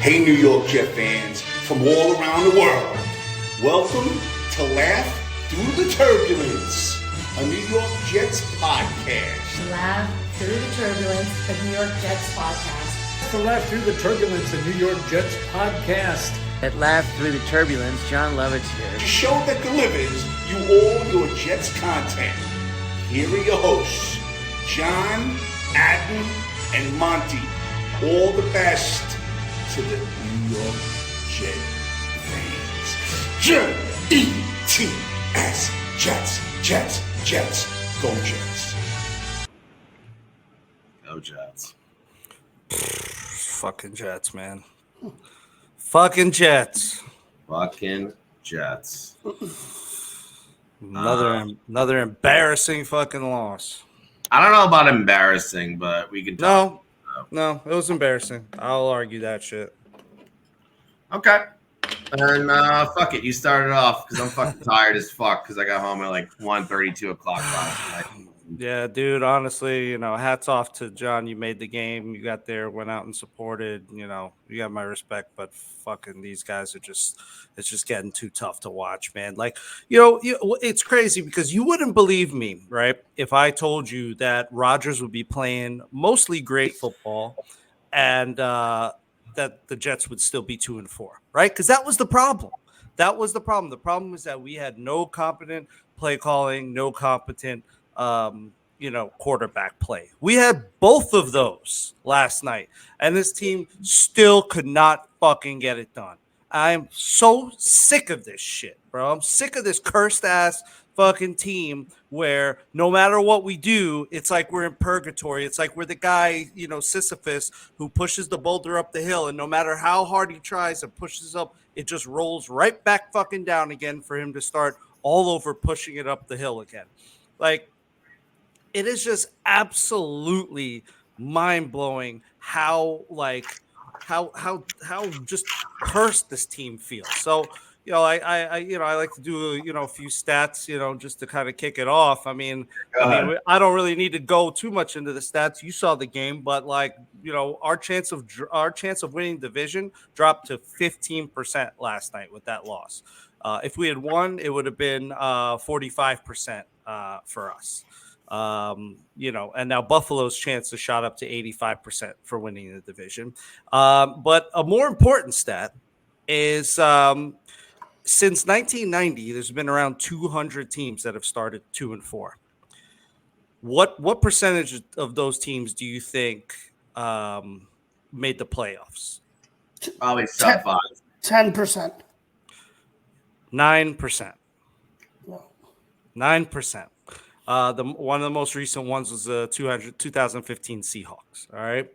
Hey, New York Jet fans from all around the world. Welcome to Laugh Through the Turbulence, a New York Jets podcast. Laugh Through the Turbulence, a New York Jets podcast. To Laugh Through the Turbulence, a New York Jets podcast. At Laugh Through the Turbulence, John Lovitz here. The show that delivers you all your Jets content. Here are your hosts, John, Adam, and Monty. All the best to the New York Jet fans. J-E-T-S, Jets, Jets, Jets, go Jets. Go Jets. Fucking Jets, man. Fucking Jets. Fucking Jets. Another embarrassing fucking loss. I don't know about embarrassing, but we can talk. No, it was embarrassing. I'll argue that shit. Okay. And fuck it. You started off because I'm fucking tired as fuck because I got home at like 1:30, 2 o'clock last night. Yeah, dude, honestly, hats off to John. You made the game. You got there, went out and supported. You got my respect, but fucking these guys it's just getting too tough to watch, man. Like, it's crazy because you wouldn't believe me, right? If I told you that Rodgers would be playing mostly great football and that the Jets would still be 2-4, right? Because that was the problem. That was the problem. The problem was that we had no competent play calling, no competent quarterback play. We had both of those last night, and this team still could not fucking get it done. I'm so sick of this shit, bro. I'm sick of this cursed ass fucking team where no matter what we do, it's like we're in purgatory. It's like we're the guy, Sisyphus, who pushes the boulder up the hill, and no matter how hard he tries and pushes up, it just rolls right back fucking down again for him to start all over pushing it up the hill again. Like, it is just absolutely mind-blowing how just cursed this team feels. So, I like to do a few stats, just to kind of kick it off. I don't really need to go too much into the stats. You saw the game, but our chance of winning division dropped to 15% last night with that loss. If we had won, it would have been 45% for us. And now Buffalo's chances shot up to 85% for winning the division. But a more important stat is since 1990, there's been around 200 teams that have started 2-4. What percentage of those teams do you think made the playoffs? Probably sub 5. 10%. 9%. Wow. 9%. One of the most recent ones was the 2015 Seahawks. All right.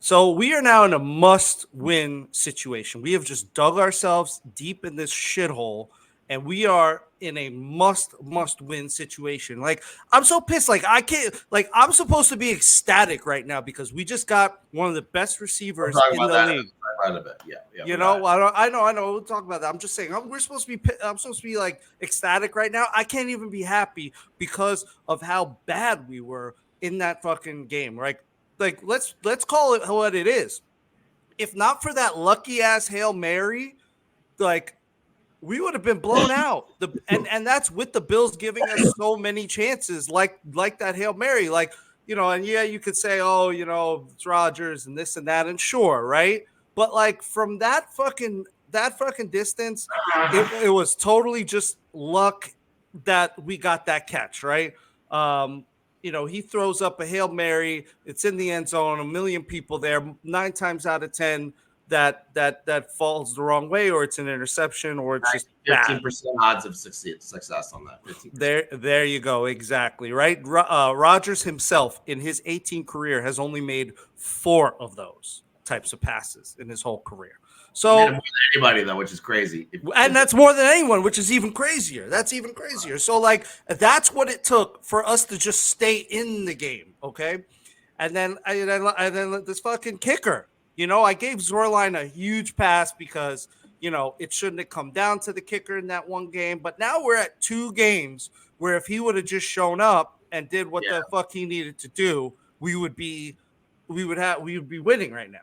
So we are now in a must-win situation. We have just dug ourselves deep in this shithole, and we are in a must-win situation. Like, I'm so pissed. Like, I can't. Like, I'm supposed to be ecstatic right now because we just got one of the best receivers in the league. Quite a bit. Yeah. I know. We'll talk about that. I'm just saying. I'm supposed to be like ecstatic right now. I can't even be happy because of how bad we were in that fucking game. Right? Like, let's call it what it is. If not for that lucky ass Hail Mary, like, we would have been blown out. And that's with the Bills giving us so many chances, like that Hail Mary, like, and yeah, you could say, oh, it's Rodgers and this and that, and sure, right? But like from that fucking distance, it was totally just luck that we got that catch, right? He throws up a Hail Mary, it's in the end zone, a million people there, 9 times out of 10 that falls the wrong way, or it's an interception, or it's just 15% odds of success on that. 15%. There you go, exactly, right? Rodgers himself in his 18 career has only made 4 of those types of passes in his whole career. So more than anybody, though, which is crazy. And that's more than anyone, which is even crazier. That's even crazier. So like that's what it took for us to just stay in the game, okay? And then this fucking kicker. I gave Zorline a huge pass because it shouldn't have come down to the kicker in that one game. But now we're at 2 games where if he would have just shown up and did what the fuck he needed to do, we would be winning right now.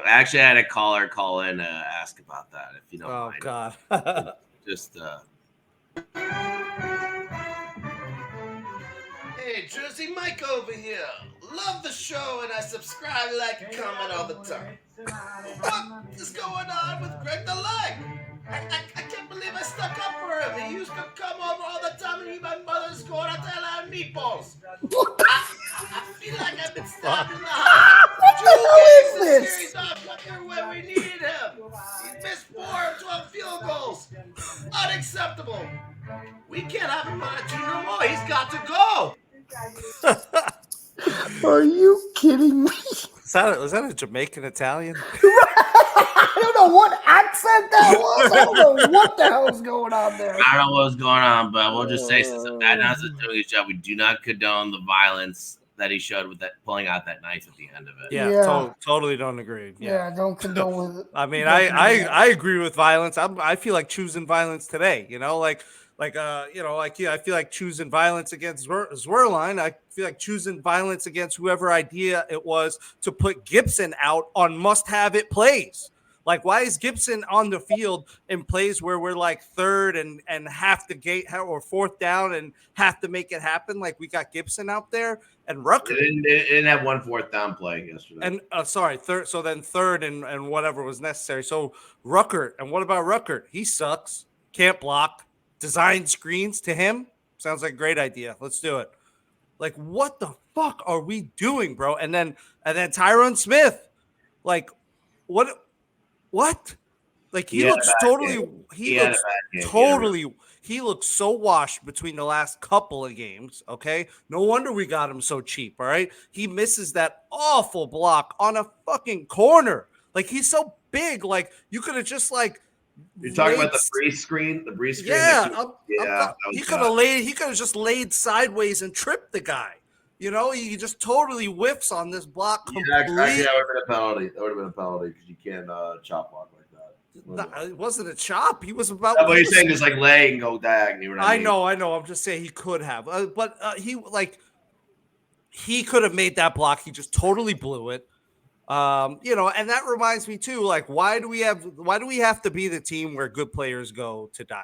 Actually, I had a caller call in ask about that, if you don't mind. God. Just Hey, Jersey Mike over here. Love the show, and I subscribe, like, and comment all the time. What is going on with Greg the Leg? I can't believe I stuck up for him. He used to come over all the time and eat my mother's going out to hell out of meatballs. I feel like I've been stabbed in the heart. What the hell is this? He's not fucking where we needed him. He's missed 4 of 12 field goals. Unacceptable. We can't have him on our team no more. He's got to go. Are you kidding me? Was that a Jamaican Italian? I don't know what accent that was. I don't know what the hell is going on there. I don't know what's going on, but we'll just say since that announced the show, we do not condone the violence that he showed with that pulling out that knife at the end of it. Yeah. Totally don't agree. Yeah, don't condone with it. I mean, I agree with violence. I feel like choosing violence today. You know, I feel like choosing violence against Zwerline. I feel like choosing violence against whoever idea it was to put Gibson out on must-have-it plays. Like, why is Gibson on the field in plays where we're like third and half the gate or fourth down and have to make it happen? Like, we got Gibson out there and Rucker. It didn't have 1 4th down play yesterday. And third. So then third and whatever was necessary. So Rucker, and what about Rucker? He sucks. Can't block. Design screens to him. Sounds like a great idea. Let's do it. Like, what the fuck are we doing, bro? And then Tyron Smith. Like, what? Like, he looks totally. He looks so washed between the last couple of games. Okay, no wonder we got him so cheap. All right, he misses that awful block on a fucking corner. Like, he's so big. Like, you could have just like. You're talking about the breeze screen. Yeah, he could have just laid sideways and tripped the guy. You know, he just totally whiffs on this block completely. Yeah, actually, that would have been a penalty. That would have been a penalty because you can't chop block like that. It wasn't a chop. He was about. What you're saying is like lay and go diagonal. I know. I'm just saying he could have, but he could have made that block. He just totally blew it. And that reminds me too. Like, why do we have to be the team where good players go to die?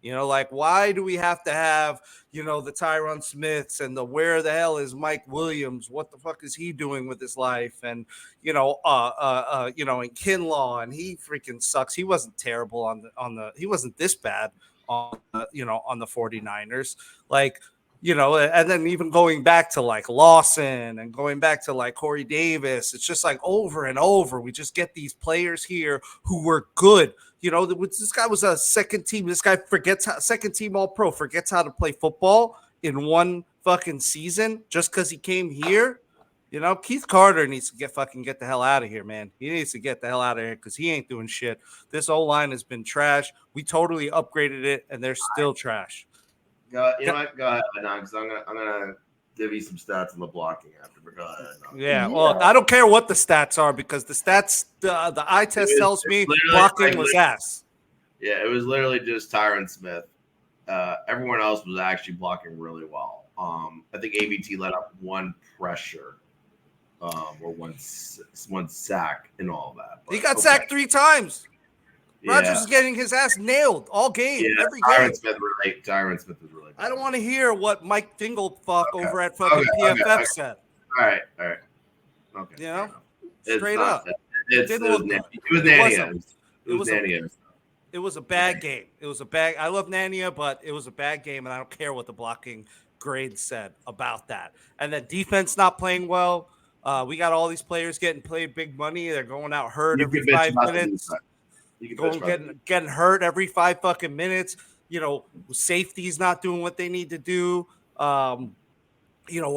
You know, like, why do we have to have, the Tyron Smiths and the where the hell is Mike Williams? What the fuck is he doing with his life? And, and Kinlaw, and he freaking sucks. He wasn't terrible he wasn't this bad on the 49ers. Like, and then even going back to like Lawson and going back to like Corey Davis, it's just like over and over. We just get these players here who were good. This guy was a second team. This guy second team All Pro, forgets how to play football in one fucking season just because he came here. Keith Carter needs to get the hell out of here, man. He needs to get the hell out of here because he ain't doing shit. This O-line has been trash. We totally upgraded it, and they're still trash. Go ahead, because I'm gonna give you some stats on the blocking after. But go ahead. Yeah, well, I don't care what the stats are because the stats, the eye test tells me blocking was ass. Yeah, it was literally just Tyron Smith. Everyone else was actually blocking really well. I think AVT let up 1 pressure, or one sack and all that. But, he got sacked 3 times. Rodgers is getting his ass nailed all game, every game. Tyron Smith was really good. I don't want to hear what Mike Dinglefuck over at fucking PFF said. All right. Okay. Straight up. It was a bad game. I love Nania, but it was a bad game, and I don't care what the blocking grade said about that. And then defense not playing well. We got all these players getting paid big money. They're going out hurt every 5 minutes. Getting hurt every 5 fucking minutes. Safety's not doing what they need to do. A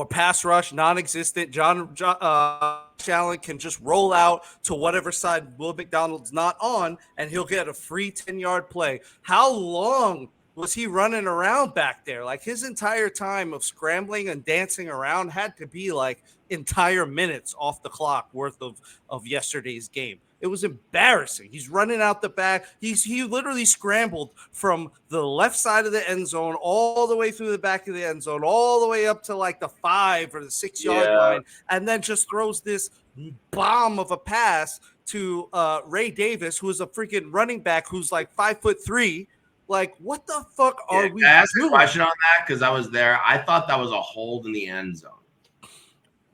pass rush non-existent. John Allen can just roll out to whatever side Will McDonald's not on, and he'll get a free 10-yard play. How long was he running around back there? Like, his entire time of scrambling and dancing around had to be like entire minutes off the clock worth of yesterday's game. It was embarrassing. He's running out the back. He literally scrambled from the left side of the end zone all the way through the back of the end zone, all the way up to like the 5 or the 6 yard line, and then just throws this bomb of a pass to Ray Davis, who is a freaking running back who's like 5'3". Like, what the fuck are we Can I ask doing? a question on that? Because I was there. I thought that was a hold in the end zone.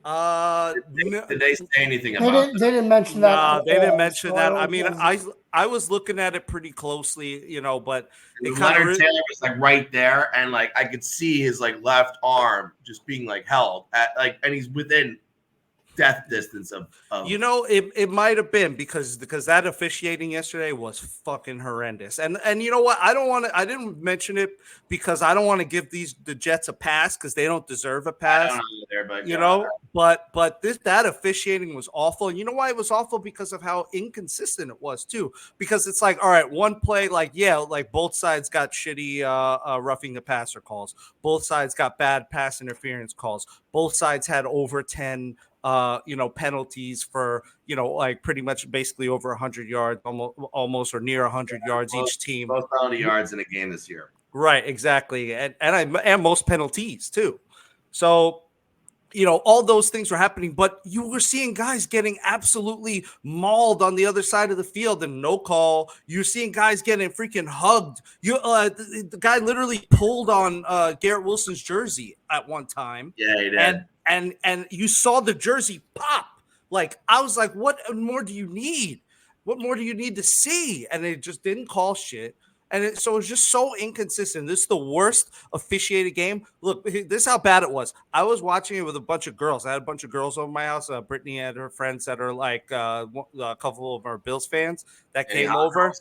Did they say anything about that? They didn't mention that. Nah, at they didn't all, mention so that. don't I mean, know. I was looking at it pretty closely, you know, but it kind Leonard of Taylor was like right there, and like I could see his like left arm just being like held at like, and he's within death distance of you know, it might have been because that officiating yesterday was fucking horrendous. And you know what? I didn't mention it because I don't want to give the Jets a pass because they don't deserve a pass. I don't know there, but You know, but that officiating was awful. And you know why it was awful? Because of how inconsistent it was too. Because it's like, all right, one play, like, yeah, like both sides got shitty roughing the passer calls. Both sides got bad pass interference calls. Both sides had over 10 penalties for, like pretty much basically over 100 yards, almost or near 100 yards each team. Most penalty yards in a game this year. Right, exactly. And most penalties too. So, all those things were happening, but you were seeing guys getting absolutely mauled on the other side of the field and no call. You're seeing guys getting freaking hugged. The guy literally pulled on Garrett Wilson's jersey at one time. Yeah, he did. And you saw the jersey pop. Like, I was like, what more do you need? What more do you need to see? And they just didn't call shit. And so it was just so inconsistent. This is the worst officiated game. Look, this is how bad it was. I was watching it with a bunch of girls. I had a bunch of girls over my house. Brittany had her friends that are like a couple of our Bills fans that came over.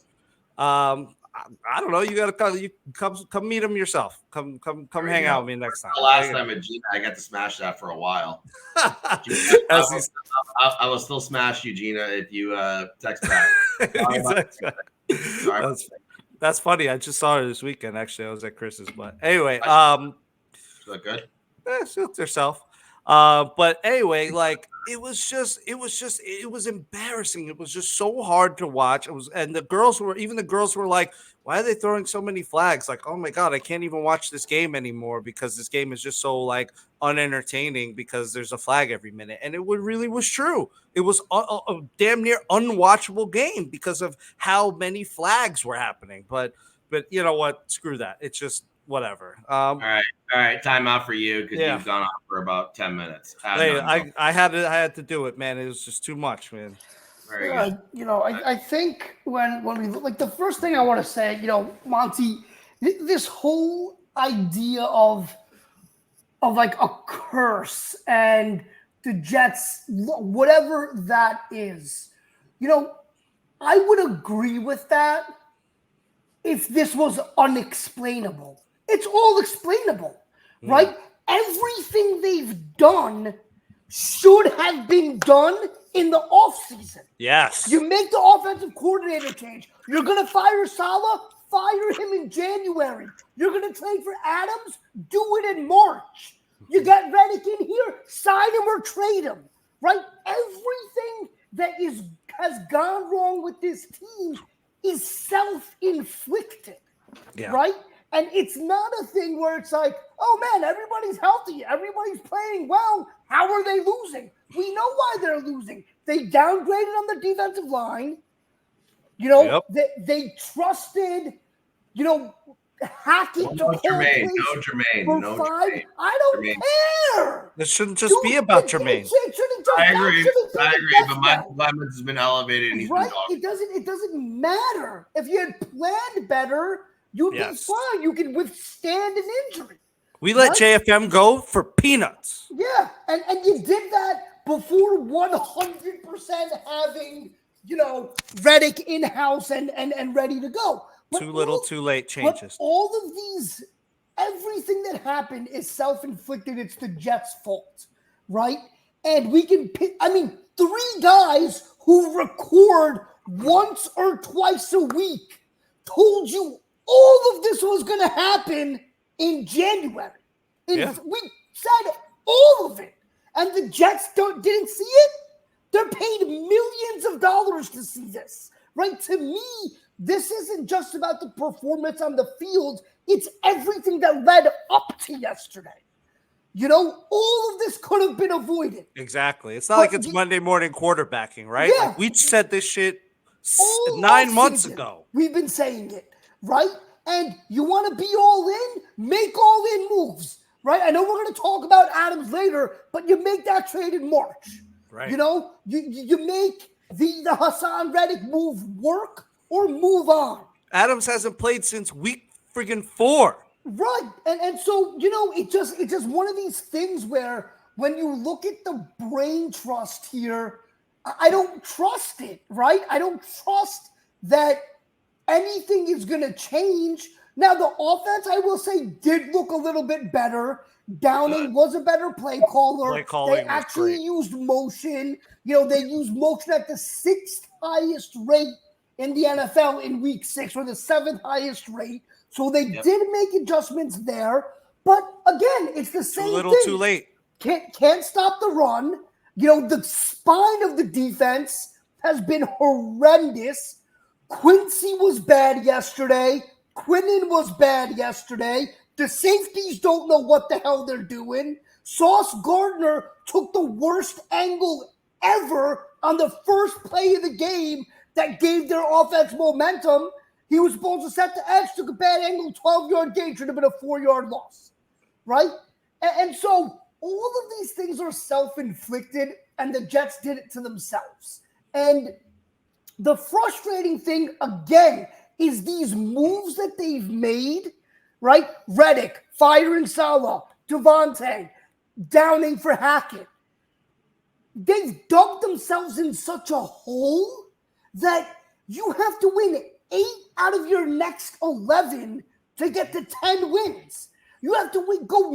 I don't know. You gotta come meet them yourself. Come hang out with me next time. The last time at Gina, I got to smash that for a while. I will still smash you, Gina, if you text back. Sorry. That's funny. I just saw her this weekend. Actually, I was at Chris's. But anyway, She look good. She looked herself. But anyway, like it was embarrassing. It was just so hard to watch. And the girls were like, why are they throwing so many flags? Like, oh my God, I can't even watch this game anymore because this game is just so like unentertaining because there's a flag every minute. And it really was true. It was a damn near unwatchable game because of how many flags were happening. But you know what? Screw that. It's just whatever. All right. Time out for you because you've gone on for about 10 minutes. I had to do it, man. It was just too much, man. Very good. I think when we like the first thing I want to say, Monty, this whole idea of like a curse and the Jets, whatever that is, I would agree with that if this was unexplainable. It's all explainable, right? Everything they've done should have been done in the offseason. Yes. You make the offensive coordinator change. You're going to fire Saleh, fire him in January. You're going to trade for Adams, do it in March. You got Reddick in here, sign him or trade him, right? Everything that has gone wrong with this team is self-inflicted, right? And it's not a thing where it's like, oh, man, everybody's healthy. Everybody's playing well. How are they losing? We know why they're losing. They downgraded on the defensive line. They trusted, Hackett to hold Jermaine. for five. I don't care. This shouldn't just be about Jermaine. It shouldn't just, I agree, but my Michael Clemens has been elevated. And he's right? been It doesn't matter. If you had planned better, you'd be fine. You can withstand an injury. We let JFM go for peanuts. Yeah, and you did that before 100% having, Reddick in-house and ready to go. But too little, too late changes. But all of these, everything that happened is self-inflicted. It's the Jets' fault, right? And we can pick, 3 guys who record once or twice a week told you all of this was going to happen in January. We said all of it. And the Jets didn't see it. They're paid millions of dollars to see this, right? To me, this isn't just about the performance on the field. It's everything that led up to yesterday. all of this could have been avoided. Exactly. It's not But like it's Monday morning quarterbacking, right? Yeah. Like we said this shit All 9 months offseason, ago. We've been saying it, right? And you want to be all in? Make all in moves, right? I know we're going to talk about Adams later, but you make that trade in March. Right. You make the Hassan Reddick move work or move on. Adams hasn't played since week friggin' 4. Right. And so, it's just one of these things where when you look at the brain trust here, I don't trust it, right? I don't trust that anything is going to change. Now, the offense, I will say, did look a little bit better. Downing was a better play caller. Play calling They was actually great. used motion. They used motion at the 6th highest rate in the NFL in week 6, or the 7th highest rate. So they did make adjustments there. But again, it's the same Too little, thing. too late. Can't stop the run. The spine of the defense has been horrendous. Quincy was bad yesterday. Quinnen was bad yesterday. The safeties don't know what the hell they're doing. Sauce Gardner took the worst angle ever on the first play of the game that gave their offense momentum. He was supposed to set the edge, took a bad angle, 12-yard gain, should have been a 4-yard loss, right? And so all of these things are self-inflicted, and the Jets did it to themselves. And the frustrating thing, again, is these moves that they've made, right? Reddick, firing Salah, Davante, Downing for Hackett. They've dug themselves in such a hole that you have to win 8 out of your next 11 to get to 10 wins. You have to go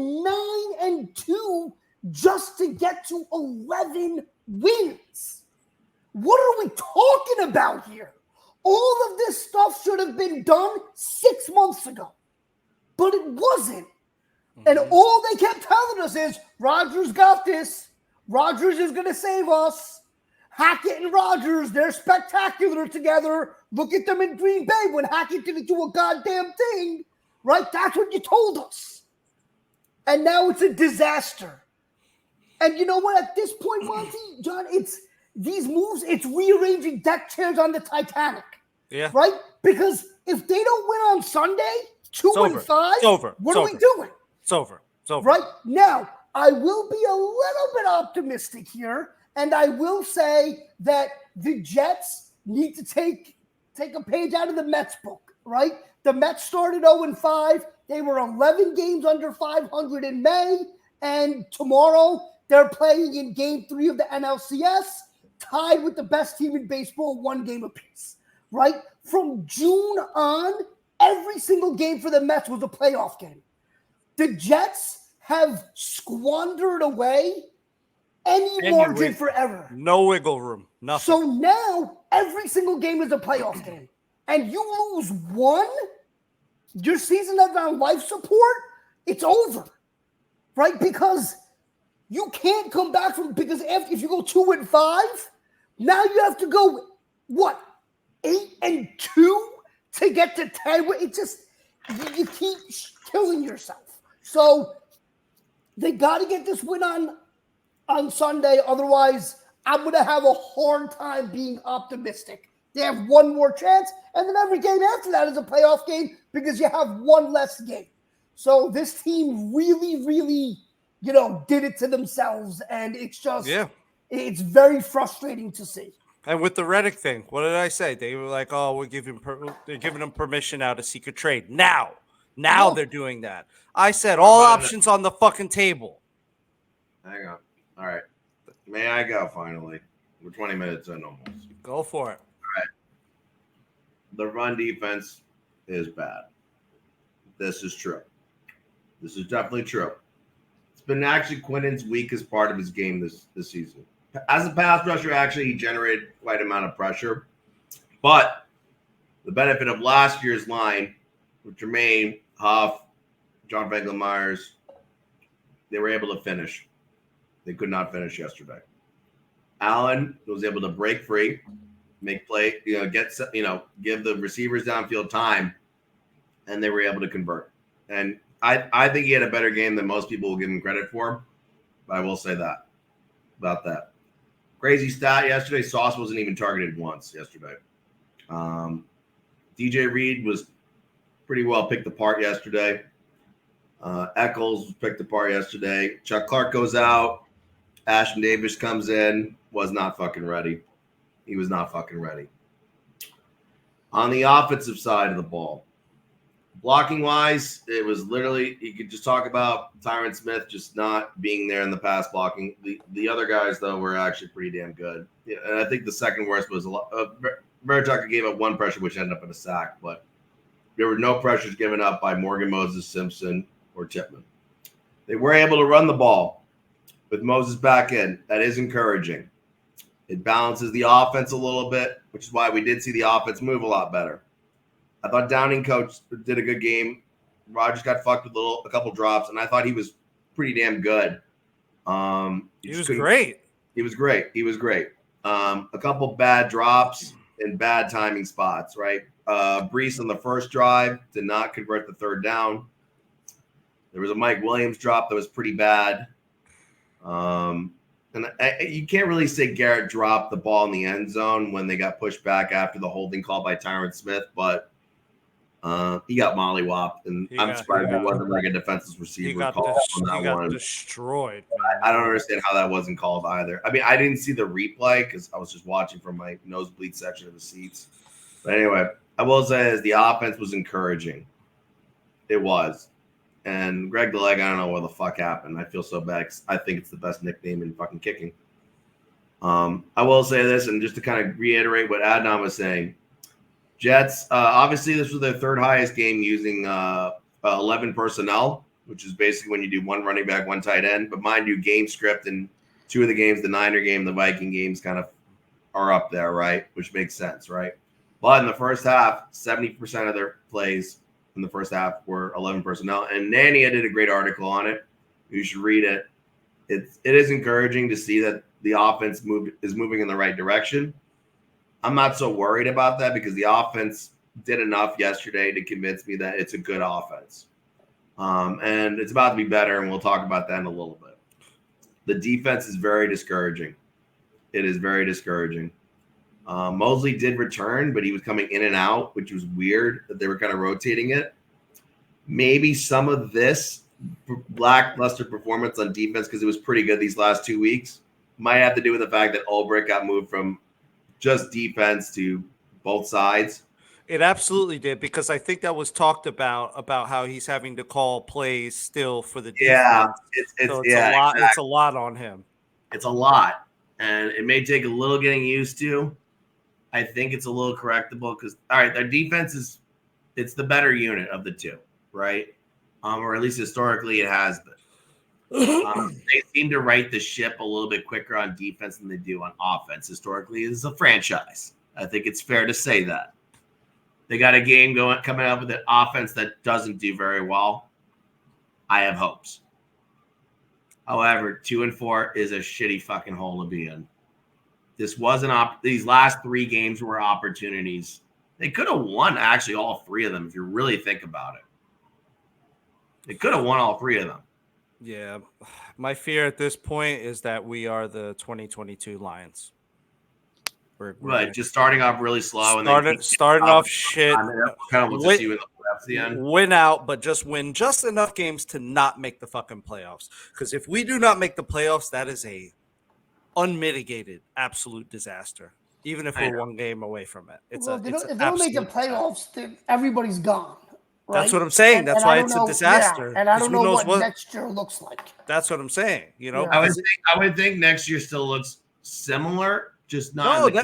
9-2 just to get to 11 wins. What are we talking about here? All of this stuff should have been done 6 months ago, but it wasn't. And all they kept telling us is, Rodgers got this. Rodgers is going to save us. Hackett and Rodgers, they're spectacular together. Look at them in Green Bay when Hackett didn't do a goddamn thing, right? That's what you told us. And now it's a disaster. And you know what? At this point, Monty, John, it's these moves, it's rearranging deck chairs on the Titanic. Yeah. Right? Because if they don't win on Sunday, 2-5, what are we doing? It's over. Right? Now, I will be a little bit optimistic here, and I will say that the Jets need to take a page out of the Mets book, right? The Mets started 0-5. They were 11 games under 500 in May, and tomorrow they're playing in Game 3 of the NLCS, tied with the best team in baseball, 1 game apiece, right? From June on, every single game for the Mets was a playoff game. The Jets have squandered away any margin for error. No wiggle room. Nothing. So now every single game is a playoff game. And you lose one, your season that's on life support, it's over. Right? Because you can't come back from, because if you go 2-5, now you have to go, 8-2 to get to 10? It just, you keep killing yourself. So they got to get this win on Sunday. Otherwise, I'm going to have a hard time being optimistic. They have one more chance, and then every game after that is a playoff game because you have one less game. So this team really, really, did it to themselves, and it's just, it's very frustrating to see. And with the Reddick thing, what did I say? They were like, "Oh, they're giving him permission now to seek a trade." Now they're doing that. I said all options on the fucking table. Hang on. All right. May I go finally? We're 20 minutes in almost. Go for it. All right. The run defense is bad. This is true. This is definitely true. It's been actually Quinnen's weakest part of his game this season. As a pass rusher, actually, he generated quite an amount of pressure. But the benefit of last year's line with Jermaine, Huff, John Myers, they were able to finish. They could not finish yesterday. Allen was able to break free, make play, give the receivers downfield time, and they were able to convert. And I think he had a better game than most people will give him credit for. But I will say that about that. Crazy stat yesterday. Sauce wasn't even targeted once yesterday. DJ Reed was pretty well picked apart yesterday. Eccles was picked apart yesterday. Chuck Clark goes out. Ashton Davis comes in. Was not fucking ready. He was not fucking ready. On the offensive side of the ball, blocking wise, it was literally, you could just talk about Tyron Smith just not being there in the pass blocking. The other guys, though, were actually pretty damn good. Yeah, and I think the second worst was a lot. Veritucker gave up one pressure, which ended up in a sack, but there were no pressures given up by Morgan, Moses, Simpson, or Chipman. They were able to run the ball with Moses back in. That is encouraging. It balances the offense a little bit, which is why we did see the offense move a lot better. I thought Downing coach did a good game. Rogers got fucked with a couple drops, and I thought he was pretty damn good. He was great. He was great. A couple bad drops and bad timing spots, right? Brees on the first drive did not convert the third down. There was a Mike Williams drop that was pretty bad. And you can't really say Garrett dropped the ball in the end zone when they got pushed back after the holding call by Tyron Smith, but he got mollywopped, and I'm surprised it wasn't like a defenseless receiver call on that one. Destroyed. I don't understand how that wasn't called either. I mean, I didn't see the replay because I was just watching from my nosebleed section of the seats. But anyway, I will say is the offense was encouraging. It was. And Greg the Leg, I don't know what the fuck happened. I feel so bad. I think it's the best nickname in fucking kicking. I will say this, and just to kind of reiterate what Adnan was saying, Jets, obviously this was their third highest game using 11 personnel, which is basically when you do one running back, one tight end. But mind you, game script and two of the games, the Niner game, the Viking games kind of are up there, right? Which makes sense, right? But in the first half, 70% of their plays in the first half were 11 personnel. And Nania did a great article on it. You should read it. It is encouraging to see that the offense is moving in the right direction. I'm not so worried about that because the offense did enough yesterday to convince me that it's a good offense. And it's about to be better, and we'll talk about that in a little bit. The defense is very discouraging. It is very discouraging. Mosley did return, but he was coming in and out, which was weird that they were kind of rotating it. Maybe some of this lackluster performance on defense, because it was pretty good these last 2 weeks, might have to do with the fact that Ulbrich got moved from just defense to both sides. It absolutely did, because I think that was talked about how he's having to call plays still for the defense. Yeah, it's a lot. Exactly. It's a lot on him. It's a lot, and it may take a little getting used to. I think it's a little correctable because, all right, their defense it's the better unit of the two, right? Or at least historically it has been. They seem to right the ship a little bit quicker on defense than they do on offense. Historically, it's a franchise. I think it's fair to say that. They got a game coming up with an offense that doesn't do very well. I have hopes. However, 2-4 is a shitty fucking hole to be in. This wasn't these last three games were opportunities. They could have won actually all three of them if you really think about it. They could have won all three of them. Yeah. My fear at this point is that we are the 2022 Lions. Right, just starting off really slow and starting off shit. Kind of we'll just see what the end. Win out, but just win just enough games to not make the fucking playoffs. Because if we do not make the playoffs, that is a unmitigated absolute disaster. Even if we're one game away from it, if they don't make the playoffs, then everybo's gone. Right? That's what I'm saying. That's why it's a disaster. Yeah, and I don't know what next year looks like. That's what I'm saying. You know, I would think next year still looks similar, just not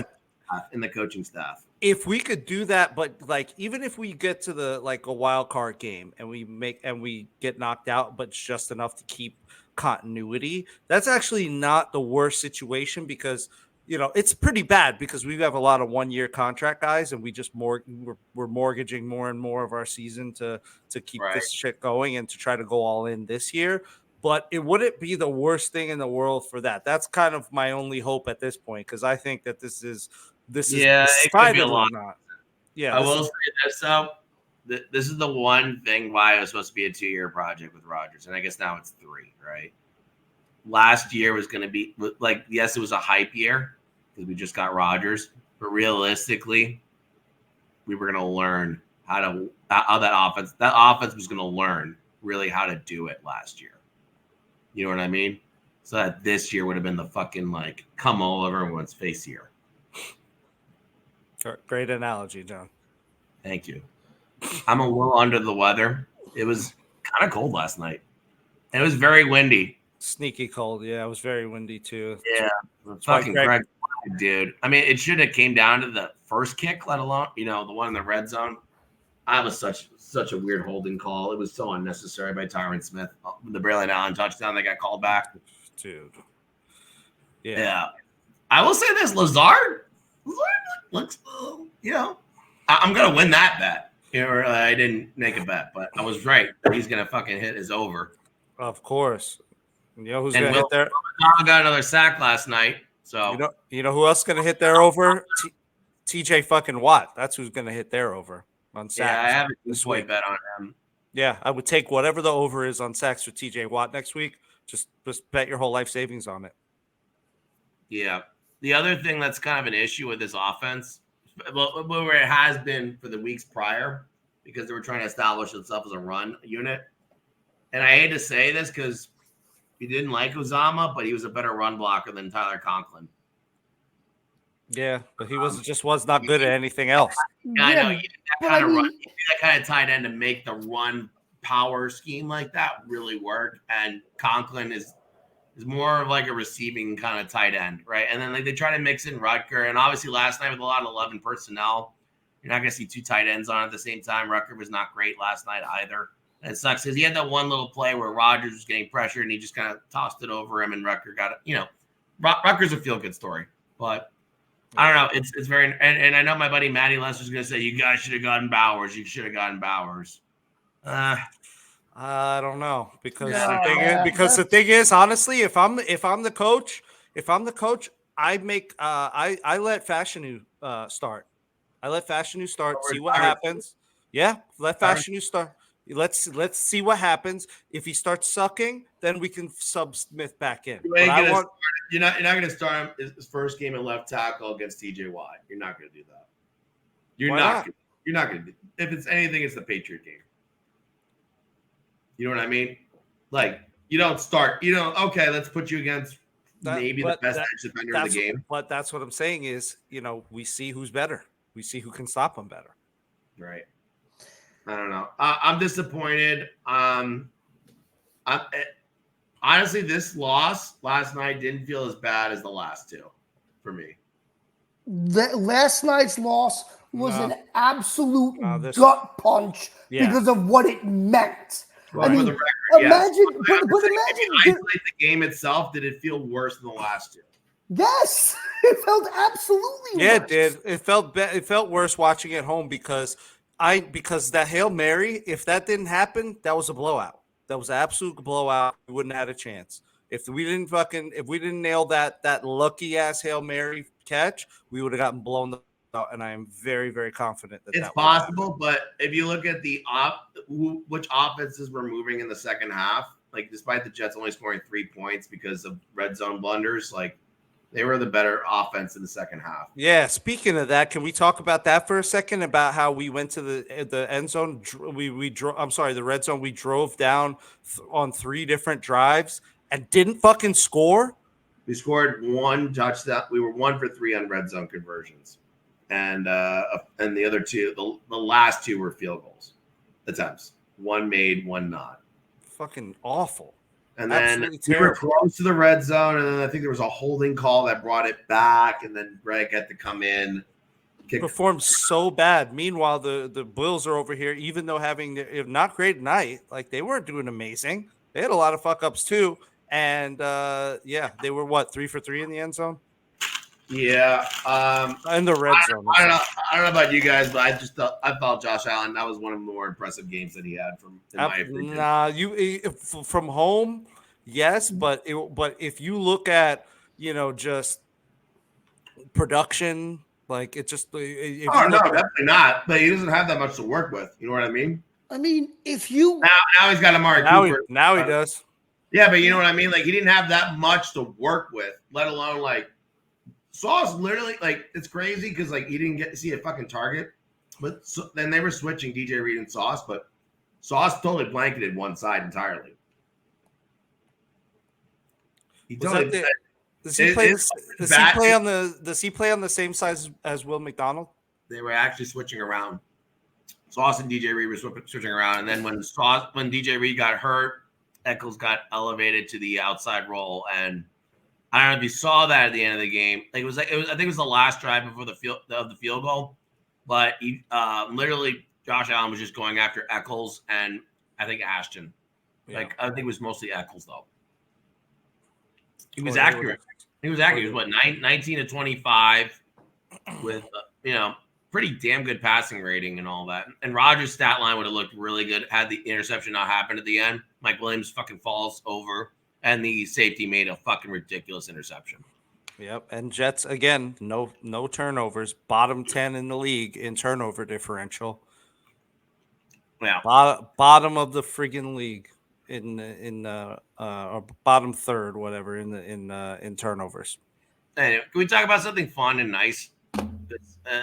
in the coaching staff. If we could do that, but like even if we get to the a wild card game and we get knocked out, but it's just enough to keep continuity, that's actually not the worst situation because it's pretty bad because we have a lot of 1-year contract guys and we just we're mortgaging more and more of our season to keep this shit going and to try to go all in this year. But it wouldn't be the worst thing in the world for that. That's kind of my only hope at this point because I think that this is it could be a lot. Yeah, I will say this though. this is the one thing why it was supposed to be a 2-year project with Rodgers, and I guess now it's 3, right? Last year was going to be like, yes, it was a hype year because we just got Rodgers, but realistically, we were going to learn how that offense was going to learn really how to do it last year. You know what I mean? So that this year would have been the fucking like come all over everyone's face year. Great analogy, John. Thank you. I'm a little under the weather. It was kind of cold last night. And it was very windy. Sneaky cold. Yeah, it was very windy too. Yeah. Fucking Greg, dude. I mean, it should have came down to the first kick, let alone, the one in the red zone. I was such a weird holding call. It was so unnecessary by Tyron Smith. The Braylon Allen touchdown that got called back. Dude. Yeah. I will say this, Lazard looks, I'm going to win that bet. I didn't make a bet, but I was right. He's going to fucking hit his over. Of course. You know who's going to hit there? Got another sack last night. So you know who else is going to hit their over? TJ fucking Watt. That's who's going to hit their over on sacks. Yeah, I have a point bet on him. Yeah, I would take whatever the over is on sacks for TJ Watt next week. Just bet your whole life savings on it. Yeah. The other thing that's kind of an issue with this offense, where it has been for the weeks prior, because they were trying to establish itself as a run unit. And I hate to say this because we didn't like Uzama, but he was a better run blocker than Tyler Conklin. Yeah, but he was not good at anything else. Yeah, I know. You need that kind of tight end to make the run power scheme like that really work. And Conklin is more of like a receiving kind of tight end, right? And then they try to mix in Rutger. And obviously last night with a lot of 11 personnel, you're not going to see 2 tight ends on at the same time. Rutger was not great last night either. And it sucks because he had that one little play where Rodgers was getting pressured and he just kind of tossed it over him and Rutger got it. Rutger's a feel-good story. But I don't know. It's very – and I know my buddy Matty Lester's going to say, you guys should have gotten Bowers. You should have gotten Bowers. I don't know because the thing is, honestly, if I'm the coach, I make I let Fashanu start. I let Fashanu start. See what happens. Yeah, let Fashanu start. Let's see what happens. If he starts sucking, then we can sub Smith back in. You're not going to start his first game at left tackle against TJ Watt. You're not going to do that. You're not going to do. If it's anything, it's the Patriot game. You know what I mean? Like, you don't start. Okay, let's put you against maybe the best edge defender in the game. But that's what I'm saying is, we see who's better. We see who can stop him better. Right. I don't know. I'm disappointed. Honestly, this loss last night didn't feel as bad as the last two for me. Last night's loss was an absolute gut punch because of what it meant. Well, I mean, for the record, imagine, yes. but imagine. If you isolate the game itself, did it feel worse than the last two? Yes, it felt absolutely worse. Yeah, it did. It felt worse watching at home because that Hail Mary, if that didn't happen, that was a blowout. That was an absolute blowout. We wouldn't have had a chance. If we didn't nail that lucky ass Hail Mary catch, we would have gotten blown out. And I am very, very confident that it's possible. But if you look at which offenses were moving in the second half, like despite the Jets only scoring 3 points because of red zone blunders, like they were the better offense in the second half. Yeah. Speaking of that, can we talk about that for a second? About how we went to the end zone? The red zone. We drove down on 3 different drives and didn't fucking score. We scored 1 touchdown. We were 1 for 3 on red zone conversions, and the other 2, the last 2 were field goals attempts. 1 made, 1 not. Fucking awful. And then we were close to the red zone, and then I think there was a holding call that brought it back, and then Greg had to come in. Performed so bad. Meanwhile, the Bills are over here, even though having not great night, like they weren't doing amazing. They had a lot of fuck ups too, and they were 3 for 3 in the end zone. Yeah, in the red zone. I don't know about you guys, but I thought Josh Allen, that was one of the more impressive games that he had in my opinion. From home, yes, but if you look at just production Like it just. If Oh you no, look at- definitely not. But he doesn't have that much to work with. You know what I mean? I mean, if you Now he's got Amari now Cooper. he does. Yeah, but you know what I mean? Like he didn't have that much to work with, let alone like Sauce literally like it's crazy because like he didn't get to see a fucking target. But then they were switching DJ Reed and Sauce, but Sauce totally blanketed one side entirely. He totally Does he play? Does he play on the same size as Will McDonald? they were actually switching around. Sauce and DJ Reed were switching around, and then when DJ Reed got hurt, Eccles got elevated to the outside role, and I don't know if you saw that at the end of the game. Like I think it was the last drive before the field goal, but he literally Josh Allen was just going after Eccles and I think Ashton. Yeah. Like I think it was mostly Eccles though. He was accurate. He was accurate. He was what 19 to 25 with pretty damn good passing rating and all that. And Rodgers' stat line would have looked really good had the interception not happened at the end. Mike Williams fucking falls over, and the safety made a fucking ridiculous interception. Yep. And Jets again, no turnovers. Bottom 10 in the league in turnover differential. Yeah. Bottom of the friggin' league in or bottom third, whatever, in turnovers. Anyway, can we talk about something fun and nice?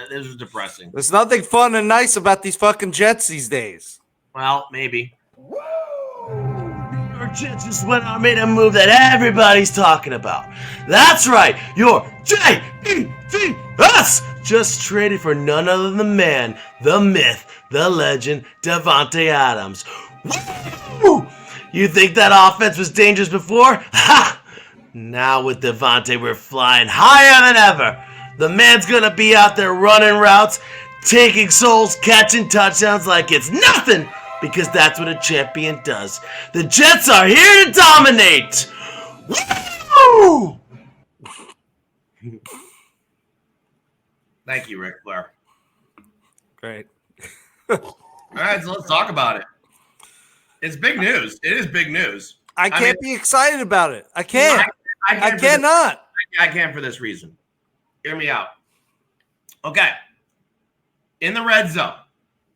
This was depressing. There's nothing fun and nice about these fucking Jets these days. Well, maybe. New York Jets just went out and made a move that everybody's talking about. That's right, your Jets just traded for none other than the man, the myth, the legend, Davante Adams. Woo! You think that offense was dangerous before? Ha! Now with Davante, we're flying higher than ever. The man's gonna be out there running routes, taking souls, catching touchdowns like it's nothing, because that's what a champion does. The Jets are here to dominate. Woo! Thank you, Ric Flair. Great. All right, so let's talk about it. It's big news. It is big news. I can't be excited about it. I can't. I cannot. I can't for this reason. Hear me out. Okay. In the red zone,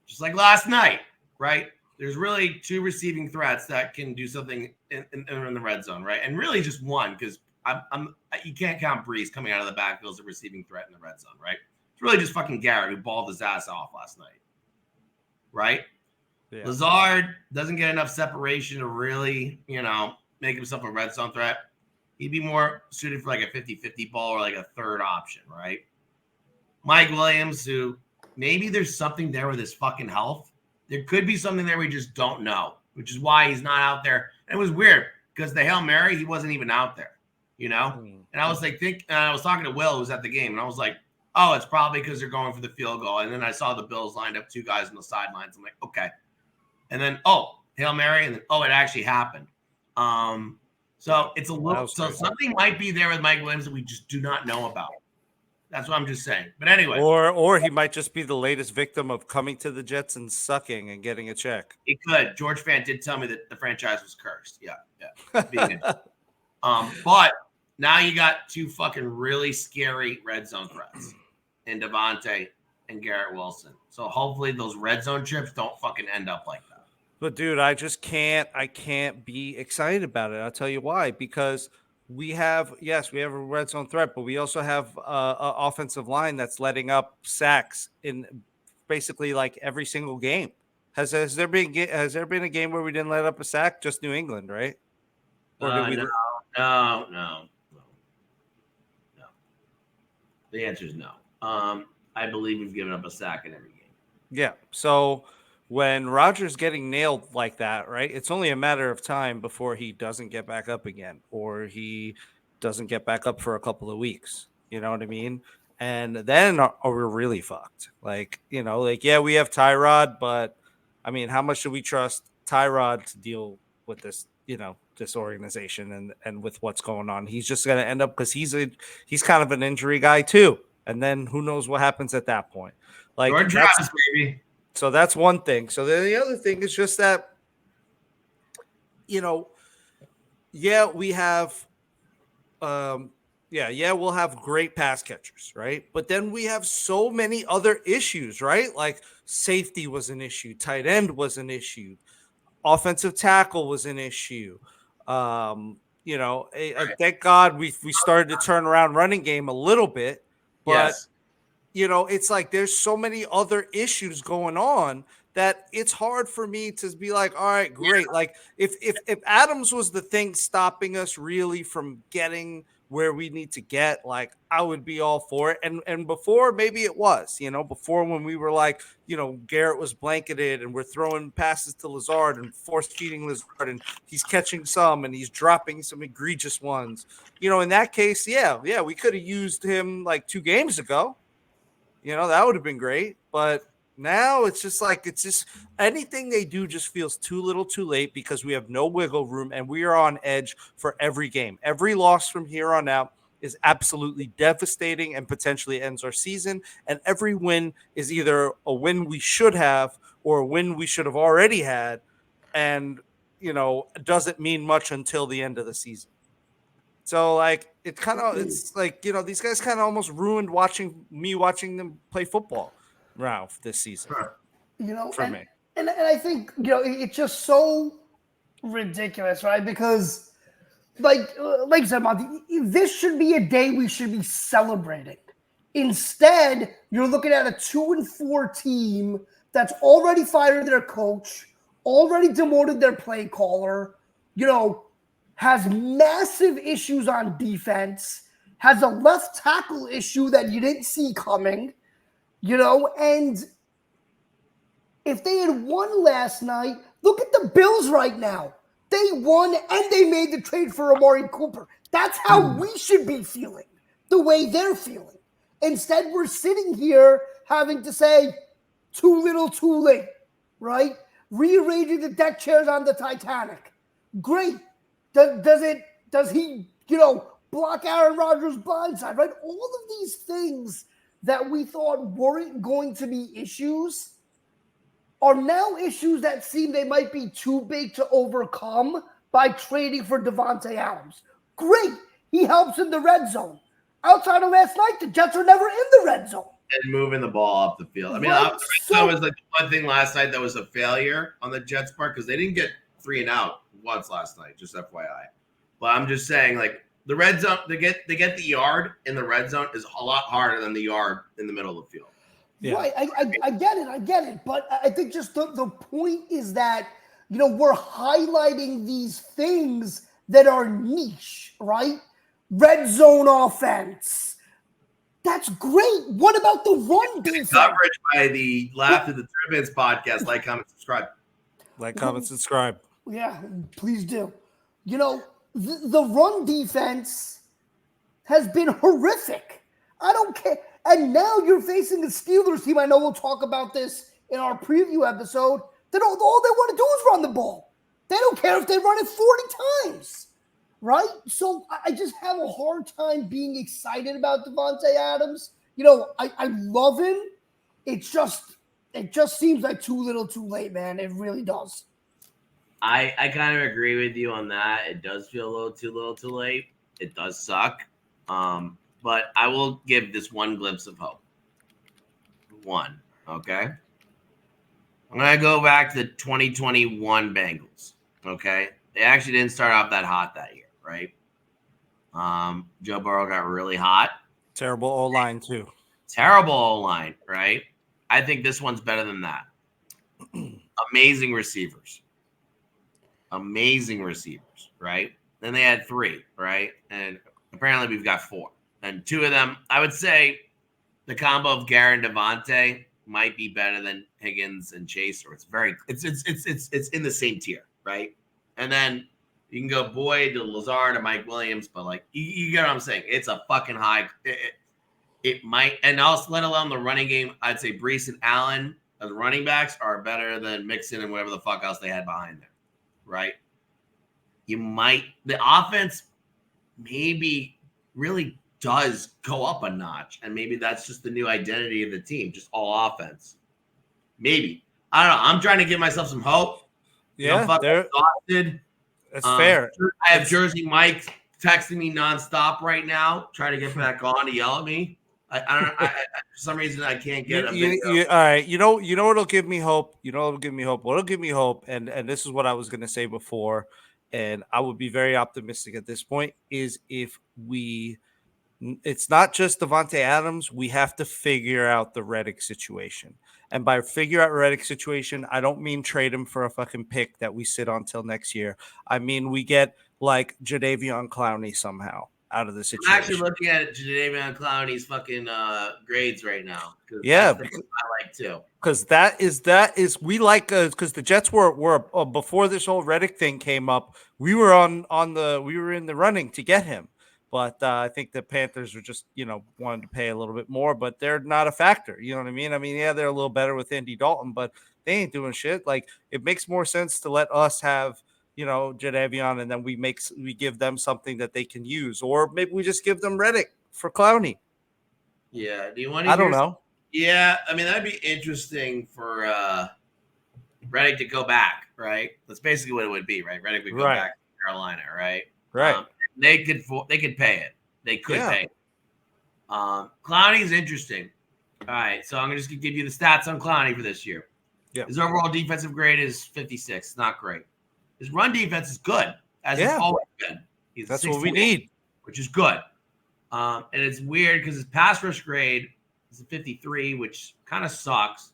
just like last night, right? There's really two receiving threats that can do something in the red zone, right? And really just one, because you can't count Breeze coming out of the backfield as a receiving threat in the red zone, right? It's really just fucking Garrett who balled his ass off last night, right? Yeah. Lazard doesn't get enough separation to really, make himself a red zone threat. He'd be more suited for like a 50-50 ball or like a third option, right? Mike Williams, who maybe there's something there with his fucking health. There could be something there we just don't know, which is why he's not out there. And it was weird because the Hail Mary, he wasn't even out there, And I was like, I was talking to Will, who was at the game, and I was like, oh, it's probably because they're going for the field goal. And then I saw the Bills lined up 2 guys on the sidelines. I'm like, okay. And then, Hail Mary, and then, it actually happened. So it's a little, something might be there with Mike Williams that we just do not know about. That's what I'm just saying. But anyway. Or he might just be the latest victim of coming to the Jets and sucking and getting a check. He could. George Fant did tell me that the franchise was cursed. Yeah. But now you got 2 fucking really scary red zone threats in Davante and Garrett Wilson. So hopefully those red zone trips don't fucking end up like that. But dude, I can't be excited about it. I'll tell you why. Because we have a red zone threat, but we also have an offensive line that's letting up sacks in basically like every single game. Has there been a game where we didn't let up a sack? Just New England, right? Or did we? No. The answer is no. I believe we've given up a sack in every game. Yeah. So when Rodgers getting nailed like that, right? It's only a matter of time before he doesn't get back up again, or he doesn't get back up for a couple of weeks. You know what I mean? And then we're really fucked. We have Tyrod, but I mean, how much should we trust Tyrod to deal with this, this organization and with what's going on? He's just going to end up, because he's kind of an injury guy too. And then who knows what happens at that point? Travis, baby. So that's one thing. So then the other thing is just that, we have, Yeah, we'll have great pass catchers, right? But then we have so many other issues, right? Like safety was an issue, tight end was an issue, offensive tackle was an issue. Thank God we started to turn around running game a little bit, but Yes. it's like there's so many other issues going on that it's hard for me to be like, all right, great. Like if Adams was the thing stopping us really from getting where we need to get, like I would be all for it. And before maybe it was, before when we were like, Garrett was blanketed and we're throwing passes to Lazard and force feeding Lazard and he's catching some and he's dropping some egregious ones. In that case, yeah, we could have used him like 2 games ago. That would have been great. But now it's just anything they do just feels too little too late because we have no wiggle room and we are on edge for every game. Every loss from here on out is absolutely devastating and potentially ends our season. And every win is either a win we should have or a win we should have already had. And, doesn't mean much until the end of the season. So it's like, these guys kind of almost ruined watching them play football, Ralph, this season. For me. And I think, it's just so ridiculous, right? Because like you said, Monty, this should be a day we should be celebrating. Instead, you're looking at a 2-4 team that's already fired their coach, already demoted their play caller, has massive issues on defense, has a left tackle issue that you didn't see coming, and if they had won last night, look at the Bills right now. They won and they made the trade for Amari Cooper. That's how we should be feeling, the way they're feeling. Instead, we're sitting here having to say, too little, too late, right? Rearranging the deck chairs on the Titanic. Great. Does he, block Aaron Rodgers' blindside, right? All of these things that we thought weren't going to be issues are now issues that seem they might be too big to overcome by trading for Davante Adams. Great. He helps in the red zone. Outside of last night, the Jets are never in the red zone. And moving the ball up the field. I mean, Right, that was like one thing last night that was a failure on the Jets' part because they didn't get 3 and out once last night, just FYI. But I'm just saying, like, the red zone, they get the yard in the red zone is a lot harder than the yard in the middle of the field. Yeah. Right. I get it. But I think just the point is that, we're highlighting these things that are niche, right? Red zone offense. That's great. What about the run defense? Coverage by the Laugh Through the Turbulence podcast. Like, comment, subscribe. Like, comment, subscribe. Yeah, please do. The run defense has been horrific. I don't care. And now you're facing a Steelers team. I know we'll talk about this in our preview episode. All they want to do is run the ball. They don't care if they run it 40 times, right? So I just have a hard time being excited about Davante Adams. I love him. It just seems like too little too late, man. It really does. I kind of agree with you on that. It does feel a little too late. It does suck. But I will give this one glimpse of hope. One, okay? I'm going to go back to the 2021 Bengals, okay? They actually didn't start off that hot that year, right? Joe Burrow got really hot. Terrible O-line, too. Terrible O-line, right? I think this one's better than that. Amazing receivers, right? Then they had 3, right? And apparently we've got 4. And 2 of them, I would say the combo of Garrett and Devante might be better than Higgins and Chase, or it's in the same tier, right? And then you can go Boyd to Lazard to Mike Williams, but like you get what I'm saying. It's a fucking high. It might, and also let alone the running game. I'd say Brees and Allen as running backs are better than Mixon and whatever the fuck else they had behind there, right? The offense maybe really does go up a notch, and maybe that's just the new identity of the team, just all offense. Maybe. I don't know. I'm trying to give myself some hope. Yeah, exhausted. That's fair. I have Jersey Mike texting me nonstop right now, trying to get back on to yell at me. I don't know. For some reason, I can't get a video. All right. You know what'll give me hope. What'll give me hope, and this is what I was gonna say before, and I would be very optimistic at this point, is if it's not just Davante Adams, we have to figure out the Reddick situation. And by figure out Reddick situation, I don't mean trade him for a fucking pick that we sit on till next year. I mean we get like Jadeveon Clowney somehow out of the situation. I'm actually looking at Jadeveon Clowney's fucking grades right now. Yeah, I like too. Because that is we like because the Jets were before this whole Reddick thing came up. We were in the running to get him. But I think the Panthers were just, wanted to pay a little bit more, but they're not a factor. You know what I mean? I mean, yeah, they're a little better with Andy Dalton, but they ain't doing shit. Like, it makes more sense to let us have, Jadeveon, and then we give them something that they can use. Or maybe we just give them Reddick for Clowney. Yeah. Do you want to I don't know. Yeah. I mean, that'd be interesting for Reddick to go back, right? That's basically what it would be, right? Reddick would go back to Carolina, right? Right. They could pay it. They could pay it. Clowney's interesting. All right, so I'm just gonna give you the stats on Clowney for this year. Yeah. His overall defensive grade is 56. It's not great. His run defense is good, as it's always been. That's what we need, which is good. And it's weird because his pass rush grade is a 53, which kind of sucks.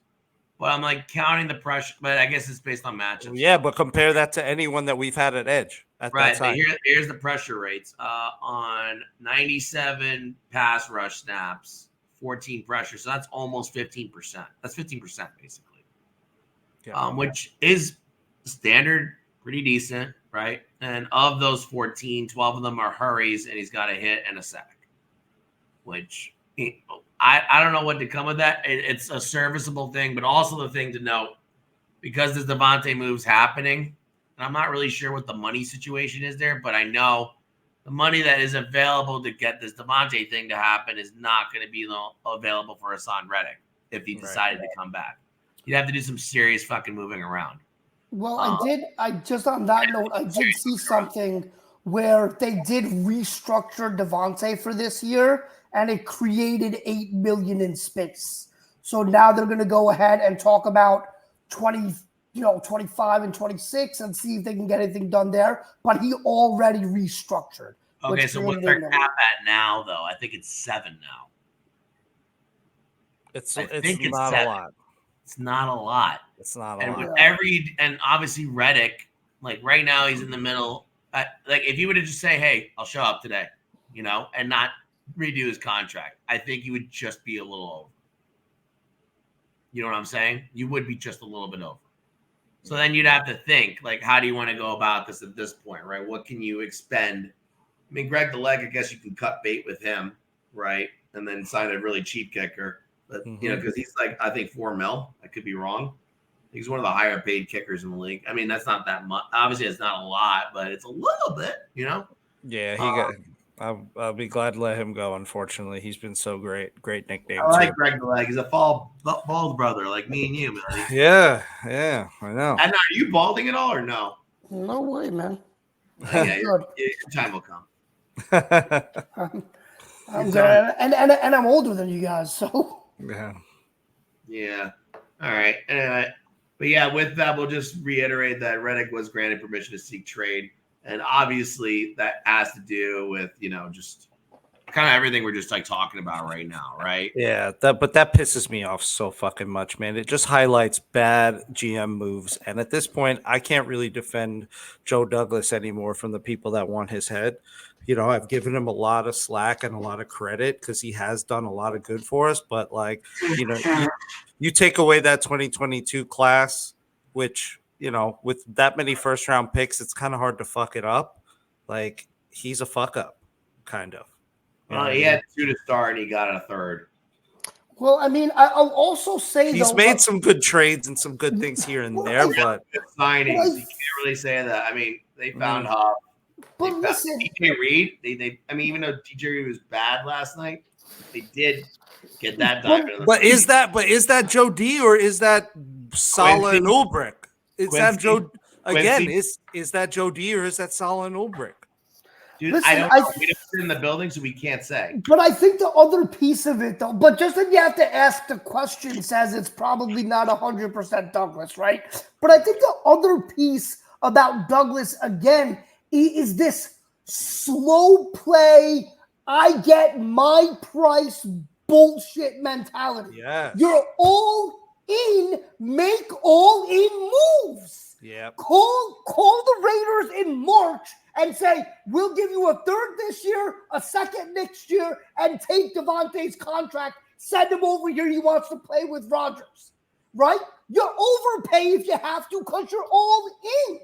But I'm like counting the pressure, but I guess it's based on matchups. Yeah, but compare that to anyone that we've had at edge. Right. Here's the pressure rates. On 97 pass rush snaps, 14 pressure. So that's almost 15%. That's 15% basically. Yeah. Which is standard, pretty decent, right? And of those 14, 12 of them are hurries, and he's got a hit and a sack. Which I don't know what to come with that. It's a serviceable thing, but also the thing to note, because this Davante move's happening, and I'm not really sure what the money situation is there, but I know the money that is available to get this Davante thing to happen is not going to be available for Hassan Reddick if he decided to come back. You'd have to do some serious fucking moving around. Well, I just on that note, I did see something where they did restructure Davante for this year, and it created $8 million in space. So now they're going to go ahead and talk about 25 and 26 and see if they can get anything done there. But he already restructured. Okay, so what's their cap at now, though? I think it's 7 now. It's not a lot. It's not a lot. It's not a lot. And obviously Reddick, like right now he's in the middle. Like if you were to just say, hey, I'll show up today, and not redo his contract, I think you would just be a little over. You know what I'm saying? You would be just a little bit over. So then you'd have to think, like, how do you want to go about this at this point, right? What can you expend? I mean, Greg the Leg, I guess you can cut bait with him, right? And then sign a really cheap kicker. But, because he's like, I think $4 million. I could be wrong. He's one of the higher paid kickers in the league. I mean, that's not that much. Obviously, it's not a lot, but it's a little bit, Yeah, I'll be glad to let him go. Unfortunately, he's been so great. Great nickname. I like Greg the Leg. He's a bald brother like me and you, man. Yeah, I know. And are you balding at all or no? No way, man. Yeah, your time will come. I'm good. And I'm older than you guys, so. Yeah. All right. Anyway, but yeah, with that, we'll just reiterate that Reddick was granted permission to seek trade. And obviously that has to do with, just kind of everything we're just like talking about right now, right? Yeah, but that pisses me off so fucking much, man. It just highlights bad GM moves. And at this point, I can't really defend Joe Douglas anymore from the people that want his head. I've given him a lot of slack and a lot of credit because he has done a lot of good for us. But you take away that 2022 class, which, with that many first round picks, it's kind of hard to fuck it up. Like, he's a fuck up, kind of. He had 2 to start and he got a 3rd. Well, I mean, I'll also say he's made some good trades and some good things here and there, but signings, you can't really say that. I mean, they found Hub. But listen, DJ Reed, even though DJ Reed was bad last night, they did get that done. But is that Joe D or is that Salah and Ulbrich? Is that Joe again? Is that Joe D or is that Salah and Ulbrich? Dude, Listen, I don't know. We don't sit in the building, so we can't say. But I think the other piece of it, though, but just that you have to ask the question says it's probably not 100% Douglas, right? But I think the other piece about Douglas, again, is this slow play, I get my price bullshit mentality. Yes. You're all in, make all in moves. Yeah. Call the Raiders in March and say, we'll give you a third this year, a second next year, and take Davante's contract. Send him over here. He wants to play with Rodgers, right? You overpay if you have to because you're all in.